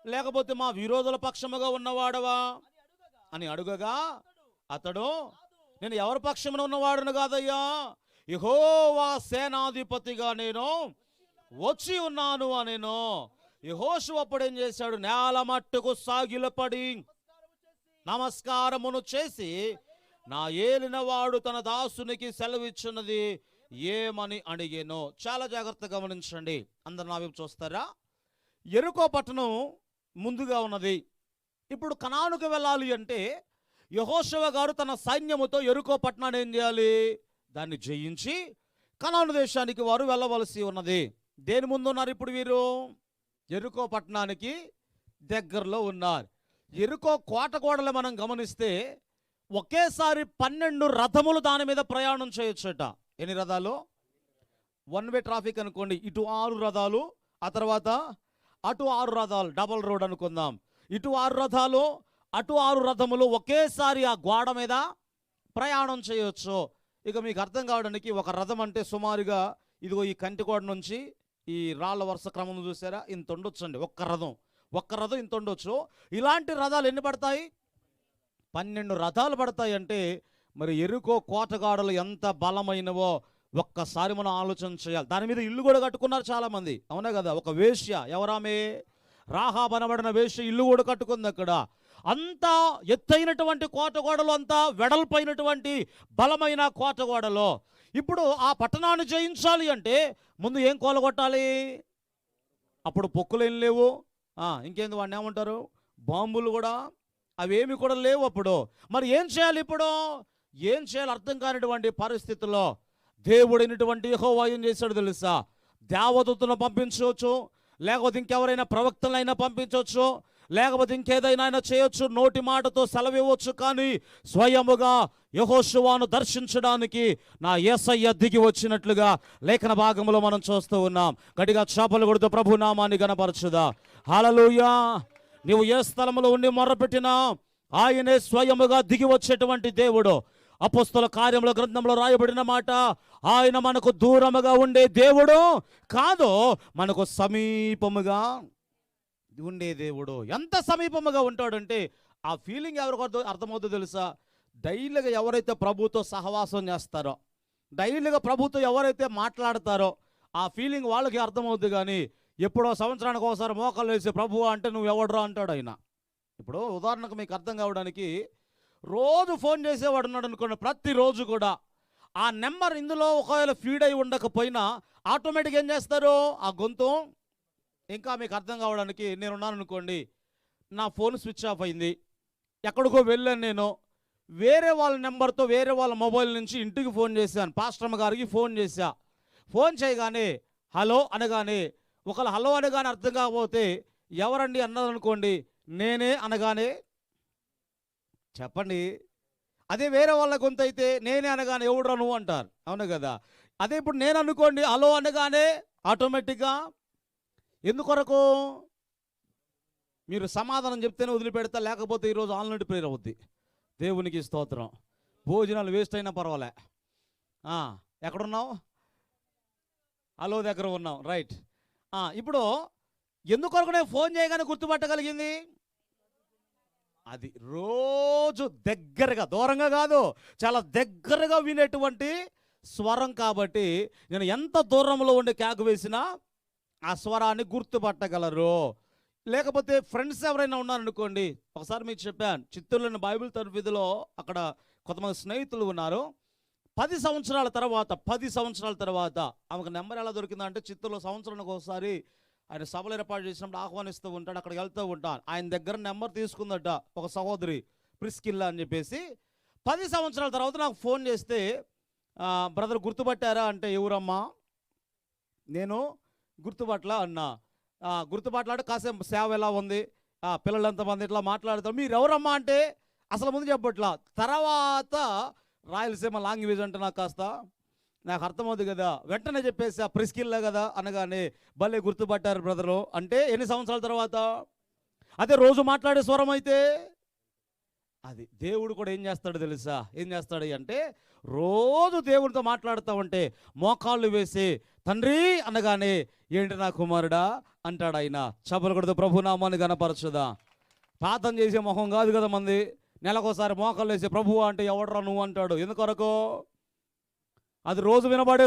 లేకపోతే మా విరోధుల పక్షముగా ఉన్నవాడవా అని అడుగగా అతడు నేను ఎవరి పక్షమున ఉన్నవాడును కాదయ్యా, యెహోవా సేనాధిపతిగా నేను వచ్చి ఉన్నాను అనేను. యెహోషువ అప్పుడు ఏం చేశాడు? నేల మట్టుకు సాగిలపడి నమస్కారమును చేసి నా ఏలినవాడు తన దాసునికి సెలవిచ్చున్నది ఏమని అడిగేను. చాలా జాగ్రత్తగా గమనించండి. అందరు నా వైపు చూస్తారా? యెరికో పట్టణం ముందుగా ఉన్నది. ఇప్పుడు కనానుకు వెళ్ళాలి అంటే యెహోషువ గారు తన సైన్యముతో యెరికో పట్టణాన్ని ఏం చేయాలి? దాన్ని జయించి కనాను దేశానికి వారు వెళ్ళవలసి ఉన్నది. దేని ముందు ఉన్నారు ఇప్పుడు వీరు? యెరికో పట్టణానికి దగ్గరలో ఉన్నారు. యెరికో కోట గోడలు మనం గమనిస్తే ఒకేసారి 12 రథములు దాని మీద ప్రయాణం చేయొచ్చట. ఎన్ని రథాలు? 1 వే ట్రాఫిక్ అనుకోండి. ఇటు 6 రథాలు, ఆ తర్వాత అటు 6 రథాలు, డబల్ రోడ్ అనుకుందాం. ఇటు 6 రథాలు, అటు 6 రథములు ఒకేసారి ఆ గోడ మీద ప్రయాణం చేయొచ్చు. ఇక మీకు అర్థం కావడానికి ఒక రథం అంటే సుమారుగా ఇదిగో ఈ కంటికోడ నుంచి ఈ రాళ్ల వరుస క్రమం చూసారా, ఇంత ఉండొచ్చండి. ఒక్క రథం ఇంత ఉండొచ్చు. ఇలాంటి రథాలు ఎన్ని పడతాయి? 12 రథాలు పడతాయి. అంటే మరి యెరికో కోటగాడలు ఎంత బలమైనవో ఒక్కసారి మనం ఆలోచన చేయాలి. దాని మీద ఇల్లు కూడా కట్టుకున్నారు చాలా మంది, అవునా కదా? ఒక వేశ్య, ఎవరామే? రాహాబ్ అనబడిన వేశ్య ఇల్లు కూడా కట్టుకుంది అక్కడ. అంత ఎత్తైనటువంటి కోటగోడలు, అంత వెడల్పైనటువంటి బలమైన కోటగోడలు. ఇప్పుడు ఆ పట్టణాన్ని జయించాలి అంటే ముందు ఏం కోలగొట్టాలి? అప్పుడు పొక్కులు ఏం లేవు, ఇంకేంది వాడిని ఏమంటారు, బాంబులు కూడా అవేమి కూడా లేవు అప్పుడు. మరి ఏం చేయాలి ఇప్పుడు? ఏం చేయాలి అర్థం కానిటువంటి పరిస్థితుల్లో దేవుడైనటువంటి యెహోవా ఏం చేశాడు తెలుసా? దేవదూతను పంపించవచ్చు, లేకపోతే ఇంకెవరైనా ప్రవక్తలైనా పంపించవచ్చు, లేకపోతే ఇంకేదైనా ఆయన చేయొచ్చు, నోటి మాటతో సెలవివ్వచ్చు. కానీ స్వయముగా యెహోషువను దర్శించడానికి నా యేసయ్య దిగి వచ్చినట్లుగా లేఖన భాగంలో మనం చూస్తూ ఉన్నాం. గట్టిగా చప్పలు కొడుతూ ప్రభు నామాన్ని గణపరచుదా. హల్లెలూయా. నీవు ఏ స్థలంలో ఉండి మొర్రపెట్టినా ఆయనే స్వయముగా దిగి వచ్చేటువంటి దేవుడు. అపోస్తల కార్యముల గ్రంథంలో రాయబడిన మాట, ఆయన మనకు దూరముగా ఉండే దేవుడు కాదు, మనకు సమీపముగా ఉండే దేవుడు ఎంత సమీపముగా ఉంటాడంటే ఆ ఫీలింగ్ ఎవరికి అర్థమవుతుందో తెలుసా? డైలీగా ఎవరైతే ప్రభుతో సహవాసం చేస్తారో, డైలీగా ప్రభుతో ఎవరైతే మాట్లాడతారో ఆ ఫీలింగ్ వాళ్ళకి అర్థమవుతుంది. కానీ ఎప్పుడో సంవత్సరానికి ఒకసారి మోకాలు వేసి ప్రభువా అంటే నువ్వు ఎవడరా అంటాడు ఆయన. ఇప్పుడు ఉదాహరణకు మీకు అర్థం కావడానికి, రోజు ఫోన్ చేసేవాడు ఉన్నాడు అనుకోండి, ప్రతిరోజు కూడా ఆ నెంబర్ ఇందులో ఒకవేళ ఫీడ్ అయి ఉండకపోయినా ఆటోమేటిక్గా ఏం చేస్తారు, ఆ గొంతు. ఇంకా మీకు అర్థం కావడానికి, నేనున్నాను అనుకోండి, నా ఫోన్ స్విచ్ ఆఫ్ అయింది, ఎక్కడికో వెళ్ళాను, నేను వేరే వాళ్ళ నెంబర్తో వేరే వాళ్ళ మొబైల్ నుంచి ఇంటికి ఫోన్ చేశాను, పాస్టర్మ గారికి ఫోన్ చేశా. ఫోన్ చేయగానే హలో అనగానే, ఒకవేళ హలో అనగానే అర్థం కాకపోతే ఎవరండి అన్నారనుకోండి, నేనే అనగానే చెప్పండి. అదే వేరే వాళ్ళ గొంతు అయితే నేనే అనగానే ఎవడురా నువ్వు అంటారు, అవును కదా? అదే ఇప్పుడు నేను అనుకోండి హలో అనగానే ఆటోమేటిక్గా ఎందుకొరకు మీరు సమాధానం చెప్తేనే వదిలిపెడతా, లేకపోతే ఈరోజు ఆన్లైన్ ప్రేయర్ అవుద్ది. దేవునికి స్తోత్రం. భోజనాలు వేస్ట్ అయినా పర్వాలే. ఎక్కడున్నావు? హలో దగ్గర ఉన్నాం, రైట్. ఇప్పుడు ఎందుకొరకు నేను ఫోన్ చేయగానే గుర్తుపట్టగలిగింది? అది రోజు దగ్గరగా, దూరంగా కాదు, చాలా దగ్గరగా వినేటువంటి స్వరం. కాబట్టి నేను ఎంత దూరంలో ఉండి కేక వేసినా ఆ స్వరాన్ని గుర్తుపట్టగలరు. లేకపోతే ఫ్రెండ్స్ ఎవరైనా ఉన్నారనుకోండి, ఒకసారి మీకు చెప్పాను, చిత్తూరులోని బైబిల్ తరఫీదులో అక్కడ కొంతమంది స్నేహితులు ఉన్నారు. 10 సంవత్సరాల తర్వాత ఆమెకు నెంబర్ ఎలా దొరికిందంటే, చిత్తూరులో సంవత్సరానికి ఒకసారి ఆయన సభలు ఏర్పాటు చేసినప్పుడు ఆహ్వానిస్తూ ఉంటాడు, అక్కడికి వెళ్తూ ఉంటాను. ఆయన దగ్గర నెంబర్ తీసుకుందట ఒక సహోదరి, ప్రిస్కిల్లా అని చెప్పేసి. 10 సంవత్సరాల తర్వాత నాకు ఫోన్ చేస్తే, బ్రదర్ గుర్తుపట్టారా అంటే, ఎవరమ్మా? నేను గుర్తుపట్ల అన్నా. గుర్తుపట్లాడు, కాసేపు సేవ ఎలా ఉంది, పిల్లలు ఎంతమంది, ఇట్లా మాట్లాడతారు. మీరు ఎవరమ్మా అంటే అసలు ముందు చెప్పట్లా, తర్వాత రాయలసీమ లాంగ్వేజ్ అంటే నాకు అర్థమవుతుంది కదా, వెంటనే చెప్పేసి ప్రిస్కిల్లా కదా అనగానే, భలే గుర్తుపట్టారు బ్రదరు అంటే. ఎన్ని సంవత్సరాల తర్వాత? అదే రోజు మాట్లాడే స్వరం అయితే. అది దేవుడు కూడా ఏం చేస్తాడు తెలుసా? ఏం చేస్తాడు అంటే, రోజు దేవుడితో మాట్లాడుతూ ఉంటే మోకాళ్ళు వేసి తండ్రి అనగానే, ఏంటి నా కుమారుడా అంటాడు ఆయన. చపలు కొడుతూ ప్రభునామాన్ని గణపరచుదా. ప్రార్థన చేసే మొహం కాదు కదా మంది. నెలకోసారి మోకాళ్ళు వేసి ప్రభువా అంటే ఎవడరా నువ్వు అంటాడు. ఎందుకొరకు? అది రోజు వినబడే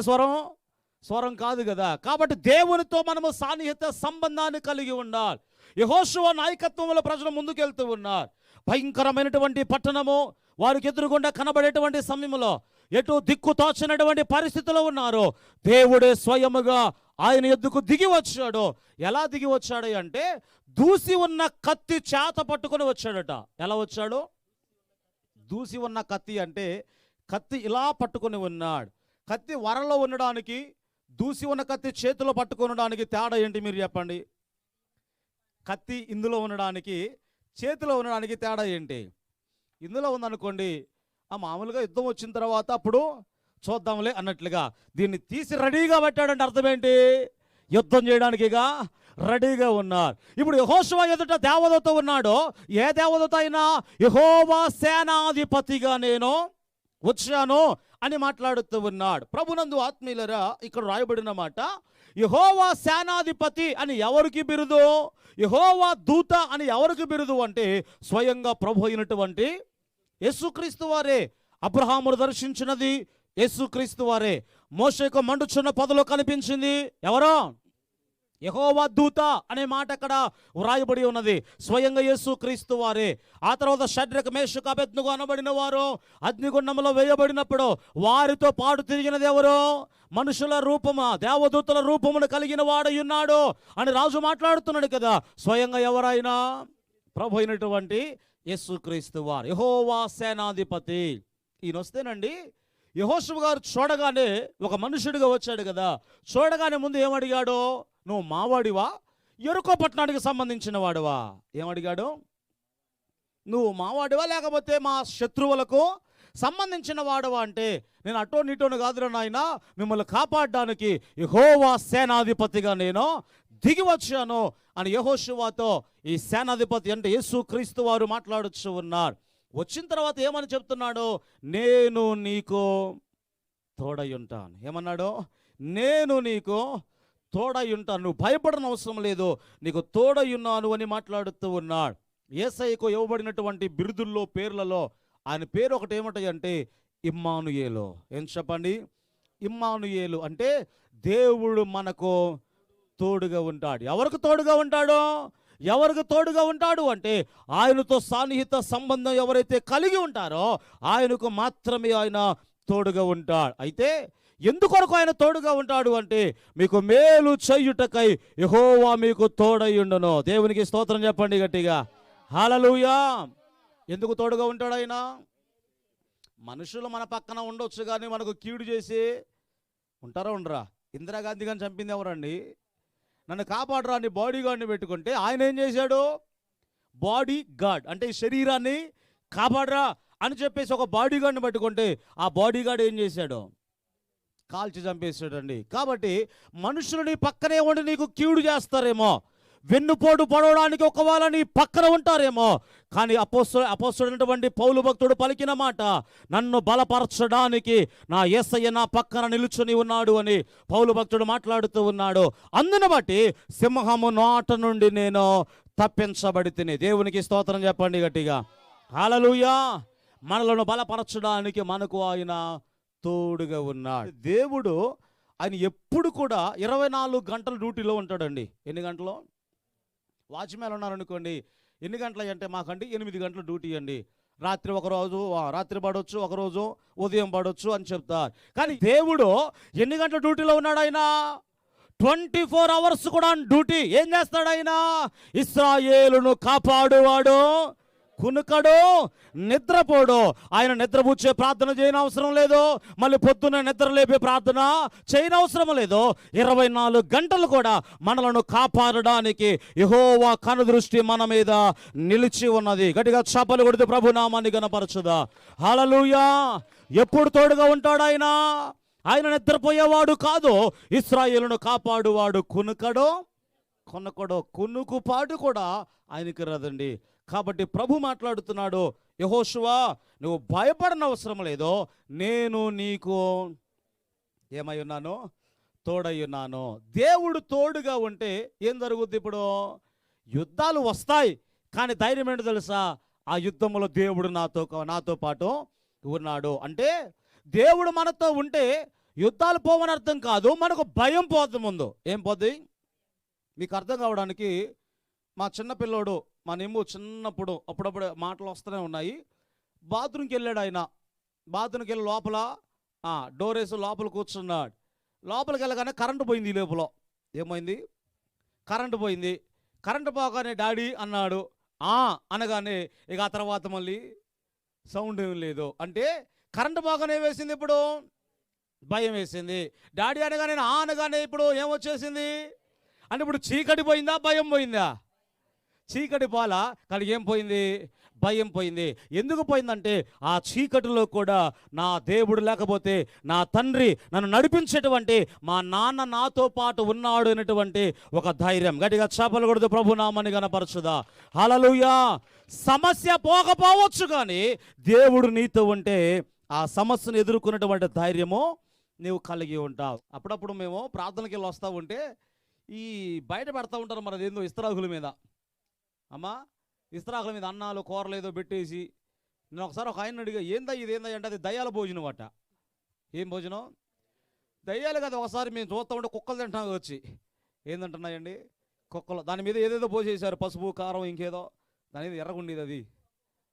స్వరం కాదు కదా. కాబట్టి దేవునితో మనము సాన్నిహిత సంబంధాన్ని కలిగి ఉండాలి. యెహోషువ నాయకత్వంలో ప్రజలు ముందుకెళ్తూ ఉన్నారు. భయంకరమైనటువంటి పట్టణము వారికి ఎదురుగుండా కనబడేటువంటి సమయంలో ఎటు దిక్కు తోచనటువంటి పరిస్థితిలో ఉన్నారు. దేవుడే స్వయముగా ఆయన ఎద్దుకు దిగి వచ్చాడు. ఎలా దిగి వచ్చాడు అంటే, దూసి ఉన్న కత్తి చేత పట్టుకొని వచ్చాడట. ఎలా వచ్చాడు? దూసి ఉన్న కత్తి అంటే కత్తి ఇలా పట్టుకొని ఉన్నాడు. కత్తి వరలో ఉండడానికి, దూసి ఉన్న కత్తి చేతిలో పట్టుకొనడానికి తేడా ఏంటి మీరు చెప్పండి? కత్తి ఇందులో ఉండడానికి, చేతిలో ఉండడానికి తేడా ఏంటి? ఇందులో ఉందనుకోండి, మామూలుగా యుద్ధం వచ్చిన తర్వాత అప్పుడు చూద్దాంలే అన్నట్లుగా దీన్ని తీసి రెడీగా పెట్టాడంటే అర్థం ఏంటి? యుద్ధం చేయడానికిగా రెడీగా ఉన్నారు. ఇప్పుడు యెహోషువ ఎదుట దేవదూత ఉన్నాడు. ఏ దేవదూత అయినా, యెహోవా సేనాధిపతిగా నేను వచ్చాను అని మాట్లాడుతూ ఉన్నాడు. ప్రభునందు ఆత్మీయులరా, ఇక్కడ రాయబడిన మాట, యెహోవా సేనాధిపతి అని ఎవరికి బిరుదు? యెహోవా దూత అని ఎవరికి బిరుదు అంటే, స్వయంగా ప్రభు అయినటువంటి యేసుక్రీస్తు వారే. అబ్రహామును దర్శించినది యేసుక్రీస్తు వారే. మోషేకు మండుచున్న పొదలో కనిపించింది ఎవరో? యెహోవా దూత అనే మాట అక్కడ వ్రాయబడి ఉన్నది, స్వయంగా యేసుక్రీస్తు వారే. ఆ తర్వాత షడ్రక్ మేషక్ అబేద్నెగో అనబడిన వారు అగ్నిగుండంలో వేయబడినప్పుడు వారితో పాటు తిరిగినది ఎవరు? మనుషుల రూపము, దేవదూతల రూపమును కలిగిన వాడై ఉన్నాడు అని రాజు మాట్లాడుతున్నాడు కదా. స్వయంగా ఎవరైనా? ప్రభు అయినటువంటి యేసుక్రీస్తు వారు, యెహోవా సేనాధిపతి. ఈయన వస్తేనండి, యెహోషువ గారు చూడగానే ఒక మనుషుడిగా వచ్చాడు కదా. చూడగానే ముందు ఏమడిగాడు? నువ్వు మావాడివా, యెరికో పట్టణానికి సంబంధించిన వాడివా? ఏమడిగాడు? నువ్వు మావాడివా లేకపోతే మా శత్రువులకు సంబంధించిన వాడవా అంటే, నేను అటో నీటోను కాదురా నాయన, మిమ్మల్ని కాపాడడానికి యెహోవా సేనాధిపతిగా నేను దిగి వచ్చాను అని యెహోషువతో ఈ సేనాధిపతి అంటే యేసుక్రీస్తు వారు మాట్లాడుతూ ఉన్నారు. వచ్చిన తర్వాత ఏమని చెప్తున్నాడు? నేను నీకు తోడై ఉంటాను. ఏమన్నాడు? నేను నీకు తోడై ఉంటాను, నువ్వు భయపడని అవసరం లేదు, నీకు తోడై ఉన్నాను అని మాట్లాడుతూ ఉన్నాడు. యేసయ్యకు ఇవ్వబడినటువంటి బిరుదుల్లో పేర్లలో ఆయన పేరు ఒకటి ఏమిటి అంటే ఇమ్మానుయేలు. ఏం చెప్పండి? ఇమ్మానుయేలు అంటే దేవుడు మనకు తోడుగా ఉంటాడు. ఎవరికి తోడుగా ఉంటాడు? ఎవరికి తోడుగా ఉంటాడు అంటే ఆయనతో సాన్నిహిత సంబంధం ఎవరైతే కలిగి ఉంటారో ఆయనకు మాత్రమే ఆయన తోడుగా ఉంటాడు. అయితే ఎందుకొరకు ఆయన తోడుగా ఉంటాడు అంటే మీకు మేలు చేయుటకై యెహోవా మీకు తోడై ఉండును. దేవునికి స్తోత్రం చెప్పండి గట్టిగా, హల్లెలూయా. ఎందుకు తోడుగా ఉంటాడు ఆయన? మనుషులు మన పక్కన ఉండొచ్చు కానీ మనకు కీడు చేసి ఉంటారా ఉండరా? ఇందిరాగాంధీ గారిని చంపింది ఎవరండి? నన్ను కాపాడరా అని బాడీ గార్డ్ని పెట్టుకుంటే ఆయన ఏం చేశాడు? బాడీ గార్డ్ అంటే ఈ శరీరాన్ని కాపాడరా అని చెప్పేసి ఒక బాడీ గార్డ్ని పెట్టుకుంటే ఆ బాడీ గార్డ్ ఏం చేశాడు? కాల్చి చంపేశాడండి. కాబట్టి మనుషులు నీ పక్కనే ఉండి నీకు కీడు చేస్తారేమో, వెన్నుపోటు పడవడానికి ఒకవేళ నీ పక్కన ఉంటారేమో, కానీ అపోస్తలుడైనటువంటి పౌలు భక్తుడు పలికిన మాట, నన్ను బలపరచడానికి నా యేసయ్య నా పక్కన నిలుచుని ఉన్నాడు అని పౌలు భక్తుడు మాట్లాడుతూ ఉన్నాడు. అందుని బట్టి సింహము నోట నుండి నేను తప్పించబడి తిని. దేవునికి స్తోత్రం చెప్పండి గట్టిగా, హల్లెలూయా. మనలను బలపరచడానికి మనకు ఆయన తోడుగా ఉన్నాడు. దేవుడు ఆయన ఎప్పుడు కూడా 24 గంటలు డ్యూటీలో ఉంటాడండి. ఎన్ని గంటలు? వాచ్మెన్ ఉన్నారనుకోండి, ఎన్ని గంటలు అంటే మాకండి 8 గంటలు డ్యూటీ అండి. రాత్రి ఒకరోజు రాత్రి పడవచ్చు, ఒకరోజు ఉదయం పడవచ్చు అని చెప్తారు. కానీ దేవుడు ఎన్ని గంటల డ్యూటీలో ఉన్నాడు? ఆయన 24 అవర్స్ కూడా డ్యూటీ. ఏం చేస్తాడు ఆయన? ఇశ్రాయేలును కాపాడువాడు, కునుకడు, నిద్రపోడు. ఆయన నిద్రపుచ్చే ప్రార్థన చేయని అవసరం లేదు, మళ్ళీ పొద్దున్న నిద్ర లేపే ప్రార్థన చేయని అవసరం లేదు. 24 గంటలు కూడా మనలను కాపాడడానికి యెహోవా కనుదృష్టి మన మీద నిలిచి ఉన్నది. గట్టిగా చప్పలు కొడితే ప్రభు నామాన్ని గణపరచుదా, హల్లెలూయా. ఎప్పుడు తోడుగా ఉంటాడు ఆయన? ఆయన నిద్రపోయేవాడు కాదు, ఇశ్రాయేలును కాపాడువాడు, కునుకడు, కునుకుపాటు కూడా ఆయనకి రాదండి. కాబట్టి ప్రభు మాట్లాడుతున్నాడు, యెహోషువా నువ్వు భయపడని అవసరం లేదు, నేను నీకు ఏమై ఉన్నాను? తోడై ఉన్నాను. దేవుడు తోడుగా ఉంటే ఏం జరుగుద్ది? ఇప్పుడు యుద్ధాలు వస్తాయి, కానీ ధైర్యం ఏంటో తెలుసా? ఆ యుద్ధంలో దేవుడు నాతో పాటు ఉన్నాడు. అంటే దేవుడు మనతో ఉంటే యుద్ధాలు పోవని అర్థం కాదు, మనకు భయం పోద్ది. ముందు ఏం పోద్ది? మీకు అర్థం కావడానికి మా చిన్నపిల్లోడు, మా నిమ్ము చిన్నప్పుడు అప్పుడప్పుడు మాటలు వస్తూనే ఉన్నాయి. బాత్రూమ్కి వెళ్ళాడు ఆయన. బాత్రూమ్కి వెళ్ళి లోపల డోర్ వేసి లోపల కూర్చున్నాడు. లోపలికి వెళ్ళగానే కరెంటు పోయింది. ఈ లోపల ఏమైంది? కరెంటు పోయింది. కరెంటు పోగానే డాడీ అన్నాడు. అనగానే ఇక ఆ తర్వాత మళ్ళీ సౌండ్ ఏం లేదు. అంటే కరెంటు పోగానే వేసింది, ఇప్పుడు భయం వేసింది. డాడీ అనగానే అనగానే ఇప్పుడు ఏమొచ్చేసింది అంటే ఇప్పుడు చీకటి పోయిందా, భయం పోయిందా? చీకటి పోలా, కానీ ఏం పోయింది? భయం పోయింది. ఎందుకు పోయిందంటే ఆ చీకటిలో కూడా నా దేవుడు లేకపోతే, నా తండ్రి నన్ను నడిపించేటువంటి మా నాన్న నాతో పాటు ఉన్నాడు అనేటువంటి ఒక ధైర్యం. గట్టిగా చప్పలు కొడుతూ ప్రభు నామాన్ని గణపరచుదా, హల్లెలూయా. సమస్య పోకపోవచ్చు, కానీ దేవుడు నీతో ఉంటే ఆ సమస్యను ఎదుర్కొనేటువంటి ధైర్యము నీవు కలిగి ఉంటావు. అప్పుడప్పుడు మేము ప్రార్థనకి వెళ్ళి వస్తూ ఉంటే ఈ బయట పెడతా ఉంటారు మరి అదేందో ఇస్తరాకుల మీద, అమ్మా ఇస్తరాకుల మీద అన్నాలు కూరలు ఏదో పెట్టేసి. నేను ఒకసారి ఒక ఆయన అడిగా, ఏందా అంటే అది దయ్యాల భోజనం అట. ఏం భోజనం? దయ్యాలు కదా. ఒకసారి మేము చూస్తూ ఉంటే కుక్కలు తింటాం వచ్చి. ఏందంటున్నాయండి? కుక్కలు. దాని మీద ఏదేదో పోసేసారు, పసుపు కారం ఇంకేదో, దాని మీద ఎర్రగుండేది అది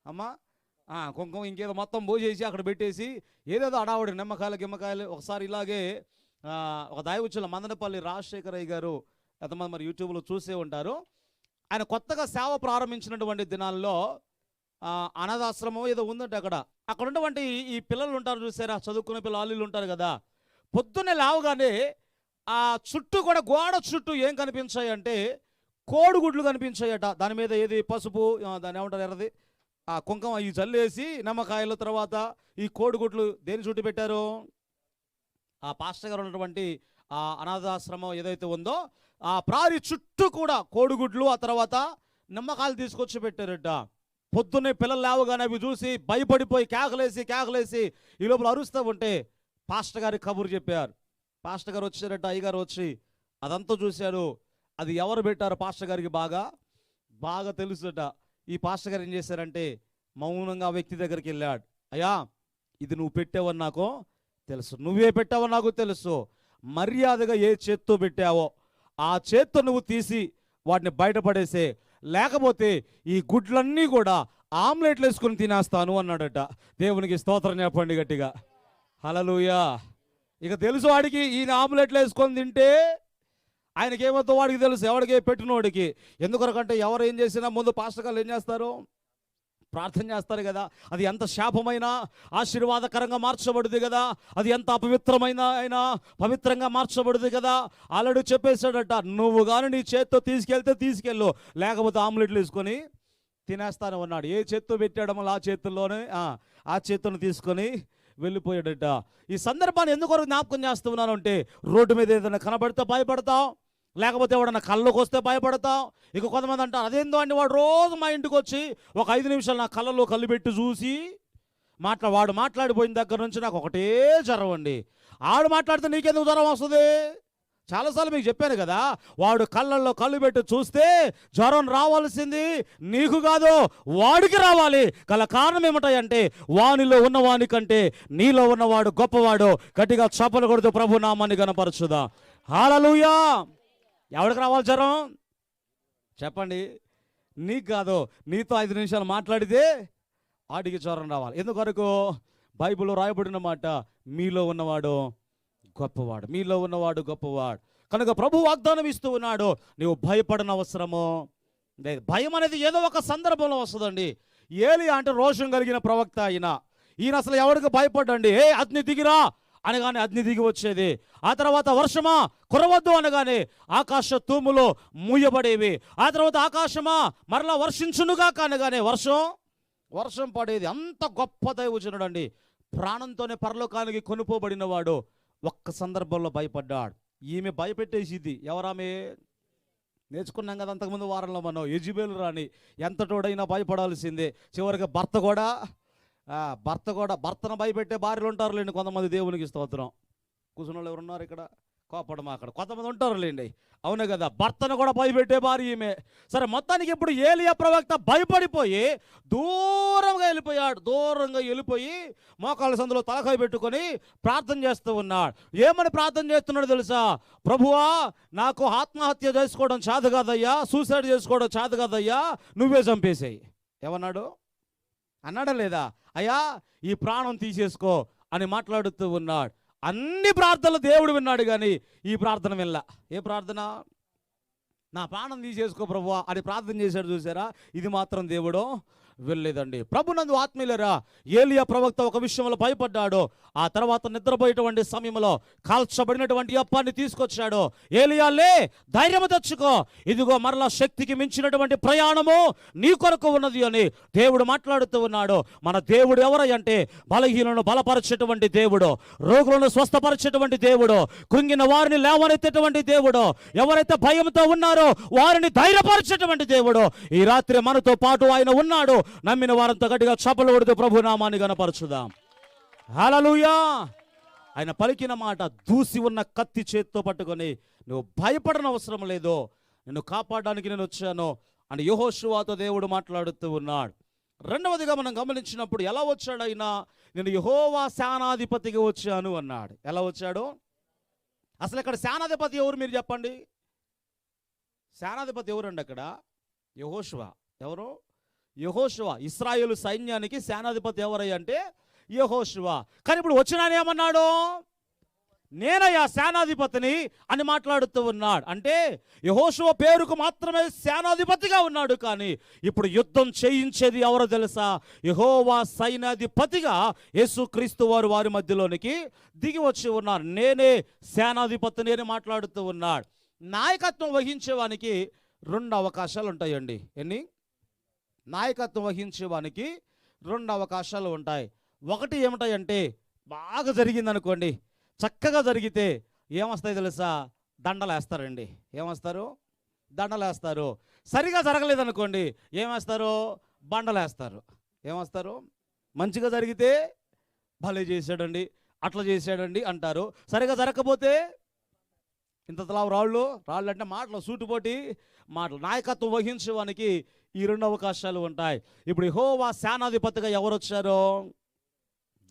అమ్మా, కుంకుమ ఇంకేదో మొత్తం పోసేసి అక్కడ పెట్టేసి ఏదేదో అడావుడి నిమ్మకాయలు గిమ్మకాయలు. ఒకసారి ఇలాగే ఒక దైవజనులు మందనపల్లి రాజశేఖరయ్య గారు, ఎంతమంది మరి యూట్యూబ్లో చూసే ఉంటారు, ఆయన కొత్తగా సేవ ప్రారంభించినటువంటి దినాల్లో అనాథాశ్రమం ఏదో ఉందంటే అక్కడ ఉన్నటువంటి ఈ పిల్లలు ఉంటారు చూసారా, చదువుకునే పిల్లలు ఉంటారు కదా, పొద్దున్నే లేవగానే ఆ చుట్టూ కూడా గోడ చుట్టూ ఏం కనిపించాయి అంటే కోడిగుడ్లు కనిపించాయట. దాని మీద ఏది పసుపు, దాన్ని ఏమంటారు ఎర్రది, ఆ కుంకుమ ఈ జల్లేసి నిమ్మకాయల తర్వాత ఈ కోడిగుడ్లు దేని చుట్టూ పెట్టారు? ఆ పాస్టర్ గారు ఉన్నటువంటి ఆ అనాథాశ్రమం ఏదైతే ఉందో ఆ ప్రారి చుట్టూ కూడా కోడిగుడ్లు, ఆ తర్వాత నిమ్మకాయలు తీసుకొచ్చి పెట్టారట. పొద్దున్నే పిల్లలు లేవగానే అవి చూసి భయపడిపోయి కేకలేసి ఈ లోపల అరుస్తూ ఉంటే పాస్టర్ గారికి కబురు చెప్పారు. పాస్టర్ గారు వచ్చారట. అయ్యగారు వచ్చి అదంతా చూశారు. అది ఎవరు పెట్టారు పాస్టర్ గారికి బాగా బాగా తెలుసుట. ఈ పాస్టర్ గారు ఏం చేశారంటే మౌనంగా ఆ వ్యక్తి దగ్గరికి వెళ్ళాడు. అయ్యా, ఇది నువ్వు పెట్టావని నాకు తెలుసు, నువ్వే పెట్టావని నాకు తెలుసు. మర్యాదగా ఏ చేత్తో పెట్టావో ఆ చేత్తో నువ్వు తీసి వాటిని బయటపడేసే, లేకపోతే ఈ గుడ్లన్నీ కూడా ఆమ్లెట్లు వేసుకుని తినేస్తాను అన్నాడట. దేవునికి స్తోత్రం చెప్పండి గట్టిగా. హల్లెలూయా. ఇక తెలుసు వాడికి, ఈయన ఆమ్లెట్లు వేసుకొని తింటే ఆయనకేమవుతుందో వాడికి తెలుసు, ఎవడికి పెట్టినోడికి. ఎందుకొరకంటే ఎవరు ఏం చేసినా ముందు పాస్టర్ గారు ఏం చేస్తారు, ప్రార్థన చేస్తారు కదా. అది ఎంత శాపమైనా ఆశీర్వాదకరంగా మార్చబడుతుంది కదా, అది ఎంత అపవిత్రమైన అయినా పవిత్రంగా మార్చబడుతుంది కదా. ఆల్రెడీ చెప్పేశాడట, నువ్వు కానీ నీ చేత్తో తీసుకెళ్తే తీసుకెళ్ళు, లేకపోతే ఆమ్లెట్లు వేసుకొని తినేస్తాను అన్నాడు. ఏ చేత్తో పెట్టాడో మళ్ళీ ఆ చేతుల్లోనే ఆ చేతులను తీసుకొని వెళ్ళిపోయాడట. ఈ సందర్భాన్ని ఎందుకొరకు జ్ఞాపకం చేస్తున్నాను అంటే, రోడ్డు మీద ఏదైనా కనబడితే భయపడతాం, లేకపోతే ఎవడన్నా కళ్ళకు వస్తే భయపడతాం. ఇక కొంతమంది అంటారు, అదేందో అండి వాడు రోజు మా ఇంటికి వచ్చి ఒక 5 నిమిషాలు నా కళ్ళలో కళ్ళు పెట్టి చూసి వాడు మాట్లాడిపోయిన దగ్గర నుంచి నాకు ఒకటే జ్వరం అండి. ఆడు మాట్లాడితే నీకెందుకు జ్వరం వస్తుంది? చాలాసార్లు మీకు చెప్పాను కదా, వాడు కళ్ళల్లో కళ్ళు పెట్టి చూస్తే జ్వరం రావాల్సింది నీకు కాదు, వాడికి రావాలి. గల కారణం ఏమిటాయంటే, వానిలో ఉన్నవాని కంటే నీలో ఉన్నవాడు గొప్పవాడు. గట్టిగా చప్పలు కొడుతూ ప్రభు నామాన్ని గణపరచుదా. హల్లెలూయా. ఎవడికి రావాలి జ్వరం చెప్పండి? నీకు కాదు, నీతో 5 నిమిషాలు మాట్లాడితే వాడికి జ్వరం రావాలి. ఎందుకొరకు? బైబిల్లో రాయబడిన మాట, మీలో ఉన్నవాడు గొప్పవాడు, మీలో ఉన్నవాడు గొప్పవాడు. కనుక ప్రభు వాగ్దానం ఇస్తూ ఉన్నాడు, నువ్వు భయపడన అవసరము లేదు. భయం అనేది ఏదో ఒక సందర్భంలో వస్తుందండి. ఏలియా అంటే రోషం కలిగిన ప్రవక్త ఈయన అసలు ఎవరికి భయపడ్డండి. అగ్ని దిగిరా అనగానే అగ్ని దిగి వచ్చేది. ఆ తర్వాత వర్షమా కురవద్దు అనగానే ఆకాశ తూములు మూయబడేవి. ఆ తర్వాత ఆకాశమా మరలా వర్షించునుగా అనగానే వర్షం పడేది. అంత గొప్ప దైవజనుడు అండి. ప్రాణంతోనే పరలోకానికి కొనుపోబడిన వాడు ఒక్క సందర్భంలో భయపడ్డాడు. ఈమె భయపెట్టేసిద్ది. ఎవరామె? నేర్చుకున్నాం కదా అంతకుముందు వారంలో మనం, యెజబెలు రాణి. ఎంతటోడైనా భయపడాల్సిందే. చివరికి భర్తను భయపెట్టే భార్యలు ఉంటారులేండి కొంతమంది. దేవునికి స్తోత్రం. కూర్చున్న వాళ్ళు ఎవరున్నారు ఇక్కడ? కోపడమా అక్కడ కొంతమంది ఉంటారులేండి. అవునే కదా, భర్తను కూడా భయపెట్టే భార్య ఈమె. సరే, మొత్తానికి ఇప్పుడు ఏలియా ప్రవక్త భయపడిపోయి దూరంగా వెళ్ళిపోయి మోకాళ్ళ సందులో తలకాయ పెట్టుకొని ప్రార్థన చేస్తూ ఉన్నాడు. ఏమని ప్రార్థన చేస్తున్నాడు తెలుసా? ప్రభువా, నాకు ఆత్మహత్య చేసుకోవడం చేత కాదయ్యా, సూసైడ్ చేసుకోవడం చేత కాదయ్యా, నువ్వే చంపేసేయి. ఏమన్నాడు? అన్నాడా లేదా? అయ్యా, ఈ ప్రాణం తీసేసుకో అని మాట్లాడుతూ ఉన్నాడు. అన్ని ప్రార్థనలు దేవుడు విన్నాడు, కానీ ఈ ప్రార్థన వినలా. ఏ ప్రార్థన? నా ప్రాణం తీసేసుకో ప్రభువా అని ప్రార్థన చేశాడు చూసారా? ఇది మాత్రం దేవుడు వెళ్ళలేదండి. ప్రభునందు ఆత్మీయులరా, ఏలియా ప్రవక్త ఒక విషయంలో భయపడ్డాడు. ఆ తర్వాత నిద్రపోయేటువంటి సమయంలో కాల్చబడినటువంటి అప్పాన్ని తీసుకొచ్చాడు. ఏలియా, లే, ధైర్యం తెచ్చుకో, ఇదిగో మరలా శక్తికి మించినటువంటి ప్రయాణము నీ కొరకు ఉన్నది అని దేవుడు మాట్లాడుతూ ఉన్నాడు. మన దేవుడు ఎవరంటే బలహీనులను బలపరిచేటువంటి దేవుడు, రోగులను స్వస్థపరిచేటువంటి దేవుడు, కృంగిన వారిని లేవనెత్తేటువంటి దేవుడు, ఎవరైతే భయంతో ఉన్నారో వారిని ధైర్యపరిచేటువంటి దేవుడు. ఈ రాత్రి మనతో పాటు ఆయన ఉన్నాడు. నమ్మిన వారంతా గట్టిగా చప్పలు కొడుతూ ప్రభు నామాన్ని గణపరచుదాం. హల్లెలూయా. ఆయన పలికిన మాట, దూసి ఉన్న కత్తి చేత్తో పట్టుకొని, నువ్వు భయపడన అవసరం లేదు, నిన్ను కాపాడడానికి నేను వచ్చాను అని యెహోషువతో దేవుడు మాట్లాడుతూ ఉన్నాడు. రెండవదిగా మనం గమనించినప్పుడు ఎలా వచ్చాడు ఆయన? నేను యెహోవా సేనాధిపతిగా వచ్చాను అన్నాడు. ఎలా వచ్చాడు? అసలు ఇక్కడ సేనాధిపతి ఎవరు మీరు చెప్పండి? సేనాధిపతి ఎవరండి అక్కడ? యెహోషువ. ఎవరు? యెహోషువ. ఇశ్రాయేలు సైన్యానికి సేనాధిపతి ఎవరయ్యా అంటే యెహోషువ. కానీ ఇప్పుడు వచ్చిన ఏమన్నాడు? నేనయ్యా సేనాధిపతిని అని మాట్లాడుతూ ఉన్నాడు. అంటే యెహోషువ పేరుకు మాత్రమే సేనాధిపతిగా ఉన్నాడు, కానీ ఇప్పుడు యుద్ధం చేయించేది ఎవరో తెలుసా? యెహోవా సైన్యాధిపతిగా యేసుక్రీస్తు వారి మధ్యలోనికి దిగి వచ్చి ఉన్నారు. నేనే సేనాధిపతిని అని మాట్లాడుతూ ఉన్నాడు. నాయకత్వం వహించేవానికి 2 అవకాశాలు ఉంటాయండి. ఎన్ని? నాయకత్వం వహించేవానికి 2 అవకాశాలు ఉంటాయి. ఒకటి ఏమిటాయంటే, బాగా జరిగిందనుకోండి, చక్కగా జరిగితే ఏమొస్తాయి తెలుసా? దండలేస్తారండి. ఏమొస్తారు? దండలేస్తారు. సరిగా జరగలేదనుకోండి ఏమేస్తారు? బండలేస్తారు. ఏమొస్తారు? మంచిగా జరిగితే భలే చేశాడండి, అట్లా చేశాడండి అంటారు. సరిగా జరగకపోతే ఇంతలా రాళ్ళు అంటే మాటలు, సూటుపోటి మాటలు. నాయకత్వం వహించేవానికి ఈ 2 అవకాశాలు ఉంటాయి. ఇప్పుడు యెహోవా సేనాధిపతిగా ఎవరు వచ్చారో?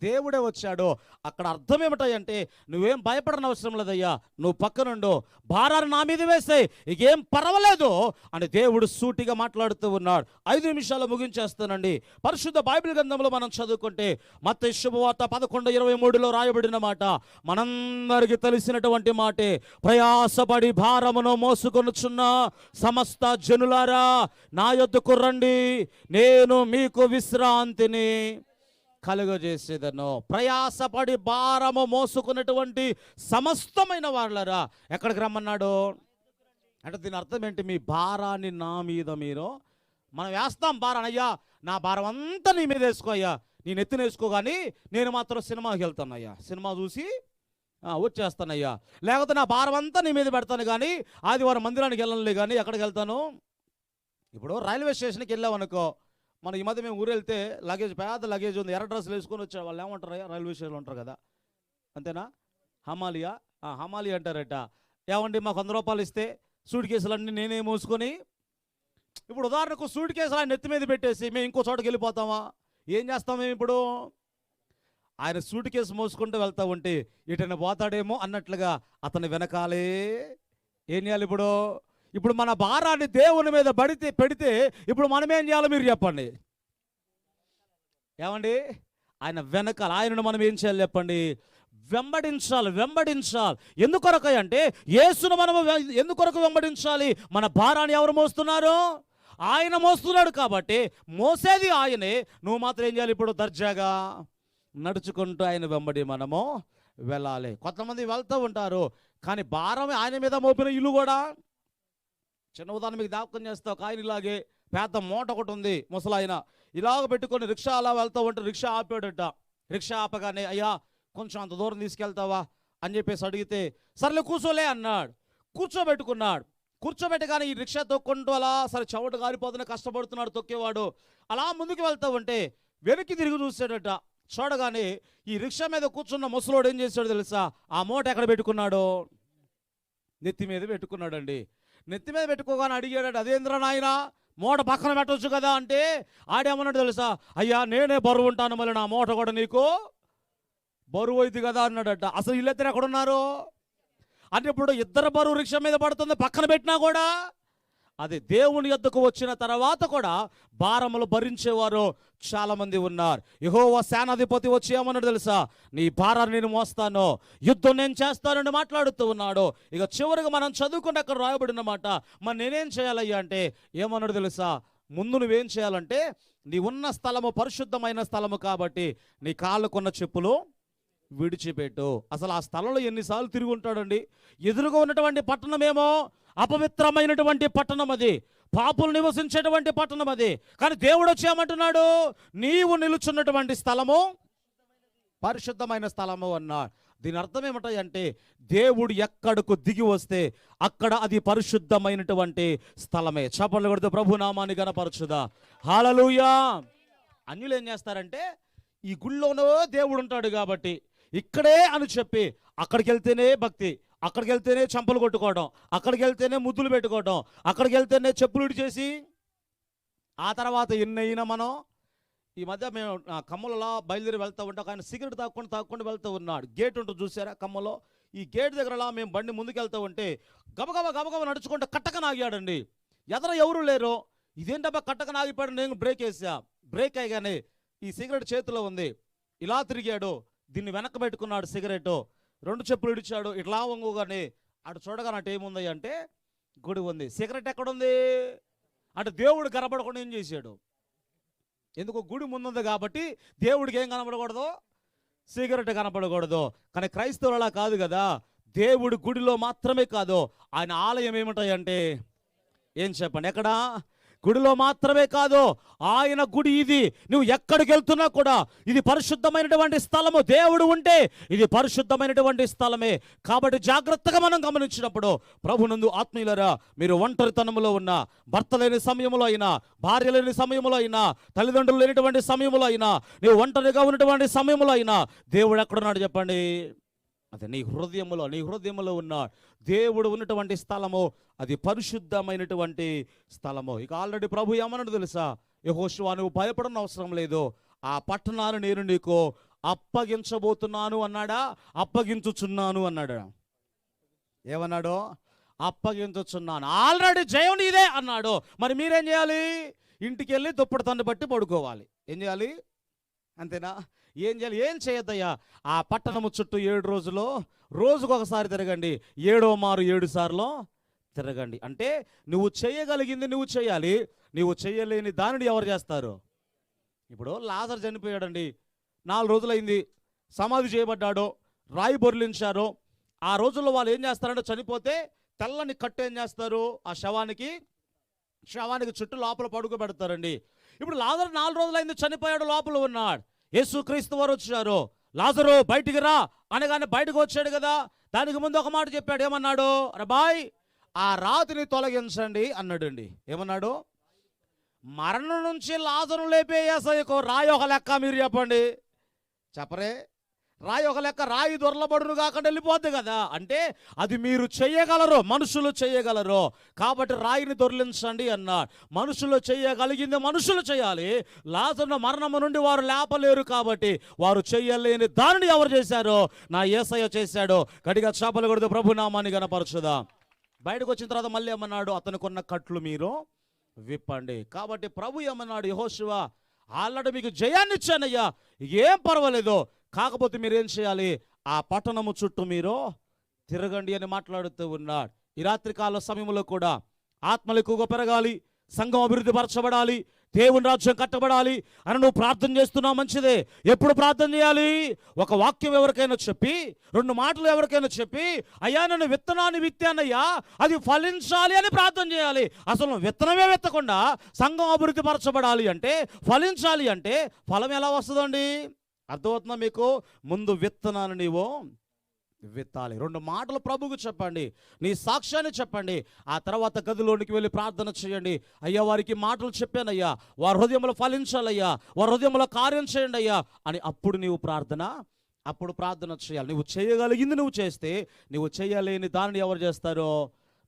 దేవుడే వచ్చాడు. అక్కడ అర్థం ఏమిటాయంటే, నువ్వేం భయపడని అవసరం లేదయ్యా, నువ్వు పక్కనుండు, భారాన్ని నా మీద వేసేయ్, ఇకేం పర్వాలేదు అని దేవుడు సూటిగా మాట్లాడుతూ ఉన్నాడు. 5 నిమిషాలు ముగించేస్తానండి. పరిశుద్ధ బైబిల్ గ్రంథంలో మనం చదువుకుంటే మత్తయి శుభవార్త 11:23లో రాయబడిన మాట మనందరికీ తెలిసినటువంటి మాటే. ప్రయాసపడి భారమును మోసుకొనుచున్న సమస్త జనులారా నా యొద్దకు రండి, నేను మీకు విశ్రాంతిని కలుగజేసేదను. ప్రయాసపడి భారము మోసుకున్నటువంటి సమస్తమైన వాళ్ళరా ఎక్కడికి రమ్మన్నాడు అంటే, దీని అర్థం ఏంటి? మీ భారాన్ని నా మీద మనం వేస్తాం భారాన్ని. అయ్యా నా భారం అంతా నీ మీద వేసుకో అయ్యా, నేను ఎత్తున వేసుకో, కానీ నేను మాత్రం సినిమాకి వెళ్తానయ్యా, సినిమా చూసి వచ్చేస్తానయ్యా. లేకపోతే నా భారం అంతా నీ మీద పెడతాను, కానీ ఆదివారం మందిరానికి వెళ్ళనులే, కానీ ఎక్కడికి వెళ్తాను? ఇప్పుడు రైల్వే స్టేషన్కి వెళ్ళామనుకో, మన ఈ మధ్య మేము ఊరు వెళ్తే లగేజ్, పెద్ద లగేజ్ ఉంది, ఎర్ర డ్రెస్సులు వేసుకొని వచ్చారు. వాళ్ళు ఏమంటారు? రైల్వే స్టేషన్లో ఉంటారు కదా, అంతేనా? హమాలియా హమాలి అంటారట. ఏమండి మాకు 100 రూపాయలు ఇస్తే సూట్ కేసులన్నీ నేనే మోసుకొని, ఇప్పుడు ఉదాహరణకు సూట్ కేసులు ఆయన నెత్తి మీద పెట్టేసి మేము ఇంకో చోటకి వెళ్ళిపోతామా? ఏం చేస్తాం మేము ఇప్పుడు? ఆయన సూట్ కేసు మోసుకుంటూ వెళ్తా ఉంటే ఇటైనా పోతాడేమో అన్నట్లుగా అతని వెనకాలే ఏం చేయాలి? ఇప్పుడు మన భారాన్ని దేవుని మీద పెడితే ఇప్పుడు మనం ఏం చేయాలో మీరు చెప్పండి. ఏమండి? ఆయన వెనకాల, ఆయనను మనం ఏం చేయాలి చెప్పండి? వెంబడించాలి. ఎందుకొరకు అంటే, యేసును మనము ఎందుకొరకు వెంబడించాలి? మన భారాన్ని ఎవరు మోస్తున్నారు? ఆయన మోస్తున్నాడు కాబట్టి, మోసేది ఆయనే. నువ్వు మాత్రం ఏం చేయాలి? ఇప్పుడు దర్జాగా నడుచుకుంటూ ఆయన వెంబడి మనము వెళ్ళాలి. కొంతమంది వెళ్తూ ఉంటారు, కానీ భారం ఆయన మీద మోపిన ఇల్లు కూడా. చిన్న ఉదాహరణ మీకు జ్ఞాపకం చేస్తా. ఒక ఆయన ఇలాగే పెద్ద మూట ఒకటి ఉంది, ముసలాయన ఇలాగ పెట్టుకొని రిక్షా అలా వెళ్తూ ఉంటే రిక్షా ఆపాడట. రిక్షా ఆపగానే, అయ్యా కొంచెం అంత దూరం తీసుకెళ్తావా అని చెప్పేసి అడిగితే, సర్లే కూర్చోలే అన్నాడు. కూర్చోబెట్టగానే ఈ రిక్షా తొక్కుంటూ అలా, సరే చెవట గారిపోతున్నా కష్టపడుతున్నాడు తొక్కేవాడు. అలా ముందుకు వెళ్తూ ఉంటే వెనక్కి తిరిగి చూసాడట. చూడగానే ఈ రిక్షా మీద కూర్చున్న ముసలోడు ఏం చేశాడు తెలుసా? ఆ మూట ఎక్కడ పెట్టుకున్నాడు? నెత్తి మీద పెట్టుకున్నాడండి. నెత్తి మీద పెట్టుకోగానే అడిగాడు, అదేంద్ర నాయన మూట పక్కన పెట్టవచ్చు కదా అంటే, ఆడేమన్నాడు తెలుసా? అయ్యా నేనే బరువు ఉంటాను, మళ్ళీ నా మూట కూడా నీకు బరువు అయింది కదా అన్నాడట. అసలు వీళ్ళిద్దరు ఎక్కడున్నారు అంటే, ఇప్పుడు ఇద్దరు బరువు రిక్షా మీద పడుతుంది, పక్కన పెట్టినా కూడా. అది దేవుని యొద్దకు వచ్చిన తర్వాత కూడా భారములు భరించేవారు చాలా మంది ఉన్నారు. యెహోవా సేనాధిపతి వచ్చి ఏమన్నాడు తెలుసా? నీ భారాన్ని నేను మోస్తాను, యుద్ధం నేను చేస్తానని మాట్లాడుతూ ఉన్నాడు. ఇక చివరిగా మనం చదువుకుంటే అక్కడ రాయబడిన మాట, మరి నేనేం చేయాలయ్యా అంటే ఏమన్నాడు తెలుసా? ముందు నువ్వేం చేయాలంటే, నీ ఉన్న స్థలము పరిశుద్ధమైన స్థలము కాబట్టి నీ కాళ్ళకున్న చెప్పులు విడిచిపెట్టు. అసలు ఆ స్థలంలో ఎన్నిసార్లు తిరిగి ఉంటాడండి? ఎదురుగా ఉన్నటువంటి పట్టణమేమో అపవిత్రమైనటువంటి పట్టణం, అది పాపులు నివసించేటువంటి పట్టణం అది. కానీ దేవుడు వచ్చి ఏమంటున్నాడు? నీవు నిలుచున్నటువంటి స్థలము పరిశుద్ధమైన స్థలము అన్నాడు. దీని అర్థం ఏమిటంటే, దేవుడు ఎక్కడకు దిగి వస్తే అక్కడ అది పరిశుద్ధమైనటువంటి స్థలమే. చప్పట్లు కొడుతూ ప్రభు నామాన్ని గణపరచుదా. హల్లెలూయా. అన్యులు ఏం చేస్తారంటే, ఈ గుళ్ళోనో దేవుడు ఉంటాడు కాబట్టి ఇక్కడే అని చెప్పి అక్కడికి వెళ్తేనే భక్తి, అక్కడికి వెళ్తేనే చంపలు కొట్టుకోవడం, అక్కడికి వెళ్తేనే ముద్దులు పెట్టుకోవడం, అక్కడికి వెళ్తేనే చెప్పులు ఇడిచేసి, ఆ తర్వాత ఎన్నైనా మనం ఈ మధ్య మేము ఖమ్మంలో బయలుదేరి వెళ్తూ ఉంటాం. ఆయన సిగరెట్ తాక్కుండా వెళ్తూ ఉన్నాడు. గేట్ ఉంటుంది చూసారా ఖమ్మంలో? ఈ గేట్ దగ్గరలా మేము బండి ముందుకు వెళ్తూ ఉంటే గబగబా నడుచుకుంటే కట్టకన ఆగాడండి. ఎవరు లేరు. ఇదేంటబ్బా కట్టకన ఆగిపోయాడు. నేను బ్రేక్ వేసా. బ్రేక్ అయ్యగానే ఈ సిగరెట్ చేతిలో ఉంది, ఇలా తిరిగాడు, దీన్ని వెనక్కి పెట్టుకున్నాడు. సిగరెట్ 2 చెప్పులు ఇడిచాడు. ఇట్లా వంగుగానే అటు చూడగా నాటి ఏముంది అంటే గుడి ఉంది. సిగరెట్ ఎక్కడుంది అంటే దేవుడు కనపడకుండా ఏం చేశాడు? ఎందుకు? గుడి ముందుంది కాబట్టి దేవుడికి ఏం కనపడకూడదు? సిగరెట్ కనపడకూడదు. కానీ క్రైస్తవులు అలా కాదు కదా. దేవుడి గుడిలో మాత్రమే కాదు, ఆయన ఆలయం ఏమిటాయంటే ఏం చెప్పండి? ఎక్కడ? గుడిలో మాత్రమే కాదు, ఆయన గుడి ఇది. నువ్వు ఎక్కడికి వెళ్తున్నా కూడా ఇది పరిశుద్ధమైనటువంటి స్థలము. దేవుడు ఉంటే ఇది పరిశుద్ధమైనటువంటి స్థలమే. కాబట్టి జాగ్రత్తగా మనం గమనించినప్పుడు, ప్రభునందు ఆత్మీయులరా, మీరు ఒంటరితనంలో ఉన్నా, భర్త లేని సమయంలో అయినా, భార్య లేని సమయంలో అయినా, తల్లిదండ్రులు లేనటువంటి సమయంలో అయినా, నీవు ఒంటరిగా ఉన్నటువంటి సమయంలో అయినా, దేవుడు ఎక్కడున్నాడు చెప్పండి? అదే నీ హృదయములో ఉన్న దేవుడు ఉన్నటువంటి స్థలము అది పరిశుద్ధమైనటువంటి స్థలము. ఇక ఆల్రెడీ ప్రభు ఏమన్నాడు తెలుసా? యెహోషువ, నువ్వు భయపడని అవసరం లేదు, ఆ పట్టణాన్ని నేను నీకు అప్పగించబోతున్నాను అన్నాడా? అప్పగించుచున్నాను అన్నాడు. ఏమన్నాడు? అప్పగించుచున్నాను. ఆల్రెడీ జయం నీదే అన్నాడు. మరి మీరేం చేయాలి? ఇంటికి వెళ్ళి దుప్పటి తండ్రి బట్టి పడుకోవాలి. ఏం చేయాలి? అంతేనా? ఏం చేయాలి? ఏం చేయొద్దయ్యా. ఆ పట్టణము చుట్టూ 7 రోజులు రోజుకొకసారి తిరగండి, 7వ మారు 7 సార్లు తిరగండి. అంటే నువ్వు చేయగలిగింది నువ్వు చేయాలి, నువ్వు చేయలేని దానిని ఎవరు చేస్తారు? ఇప్పుడు లాజరు చనిపోయాడండి, 4 రోజులైంది, సమాధి చేయబడ్డాడు, రాయి బొర్లించారు. ఆ రోజుల్లో వాళ్ళు ఏం చేస్తారంటే చనిపోతే తెల్లని కట్టు ఏం చేస్తారు? ఆ శవానికి చుట్టూ లోపల పడుకోబెడతారండి. ఇప్పుడు లాజరు 4 రోజులైంది చనిపోయాడు, లోపల ఉన్నాడు. యేసుక్రీస్తు వారు వచ్చారు, లాజరు బయటికి రా అనగానే బయటకు వచ్చాడు కదా. దానికి ముందు ఒక మాట చెప్పాడు. ఏమన్నాడు? రబాయ్, ఆ రాతిని తొలగించండి అన్నాడండి. ఏమన్నాడు? మరణం నుంచి లాజరు లేపే యేసయ్యకు రాయి ఒక లెక్క మీరు చెప్పండి. చెప్పరే? రాయి ఒక లెక్క, రాయి దొరలబడును కాకుండా వెళ్ళిపోద్ది కదా. అంటే అది మీరు చేయగలరు, మనుషులు చేయగలరు, కాబట్టి రాయిని దొర్లించండి అన్నాడు. మనుషులు చేయగలిగింది మనుషులు చేయాలి. లాజరును మరణము నుండి వారు లేపలేరు, కాబట్టి వారు చేయలేని దానిని ఎవరు చేశారో? నా యేసయ్య చేశాడు. గట్టిగా చేపలు కొడుతూ ప్రభు నామాన్ని గణపరచుదా. బయటకు వచ్చిన తర్వాత మళ్ళీ ఏమన్నాడు? అతనికి ఉన్న కట్లు మీరు విప్పండి. కాబట్టి ప్రభు ఏమన్నాడు? యెహోషువ, ఆల్రెడీ మీకు జయాన్ని ఇచ్చానయ్యా, ఏం పర్వాలేదు, కాకపోతే మీరేం చేయాలి? ఆ పట్టణము చుట్టూ మీరు తిరగండి అని మాట్లాడుతూ ఉన్నాడు. ఈ రాత్రికాల సమయంలో కూడా ఆత్మలు ఎక్కువగా పెరగాలి, సంఘం అభివృద్ధి పరచబడాలి, దేవుని రాజ్యం కట్టబడాలి అని నువ్వు ప్రార్థన చేస్తున్నావు, మంచిదే. ఎప్పుడు ప్రార్థన చేయాలి? ఒక వాక్యం ఎవరికైనా చెప్పి, 2 మాటలు ఎవరికైనా చెప్పి, అయ్యా నన్ను విత్తనాన్ని విత్తానయ్యా, అది ఫలించాలి అని ప్రార్థన చేయాలి. అసలు విత్తనమే విత్తకుండా సంఘం అభివృద్ధి పరచబడాలి అంటే, ఫలించాలి అంటే ఫలం ఎలా వస్తుందండి? అర్థమవుతుందా మీకు? ముందు విత్తనాన్ని నీవు విత్తాలి. 2 మాటలు ప్రభువుకు చెప్పండి, నీ సాక్ష్యాన్ని చెప్పండి. ఆ తర్వాత గదిలోనికి వెళ్ళి ప్రార్థన చేయండి. అయ్యా, వారికి మాటలు చెప్పానయ్యా, వారి హృదయంలో ఫలించాలయ్యా, వారి హృదయంలో కార్యం చేయండి అయ్యా అని అప్పుడు ప్రార్థన చేయాలి. నువ్వు చేయగలిగింది నువ్వు చేస్తే, నువ్వు చేయలేని దానిని ఎవరు చేస్తారో?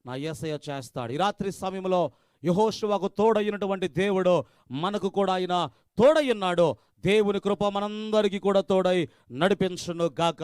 నా యేసయ్య చేస్తాడు. ఈ రాత్రి సమయంలో యెహోషువకు తోడైనటువంటి దేవుడు మనకు కూడా ఆయన తోడై ఉన్నాడు. దేవుని కృప మనందరికీ కూడా తోడై నడిపించును గాక.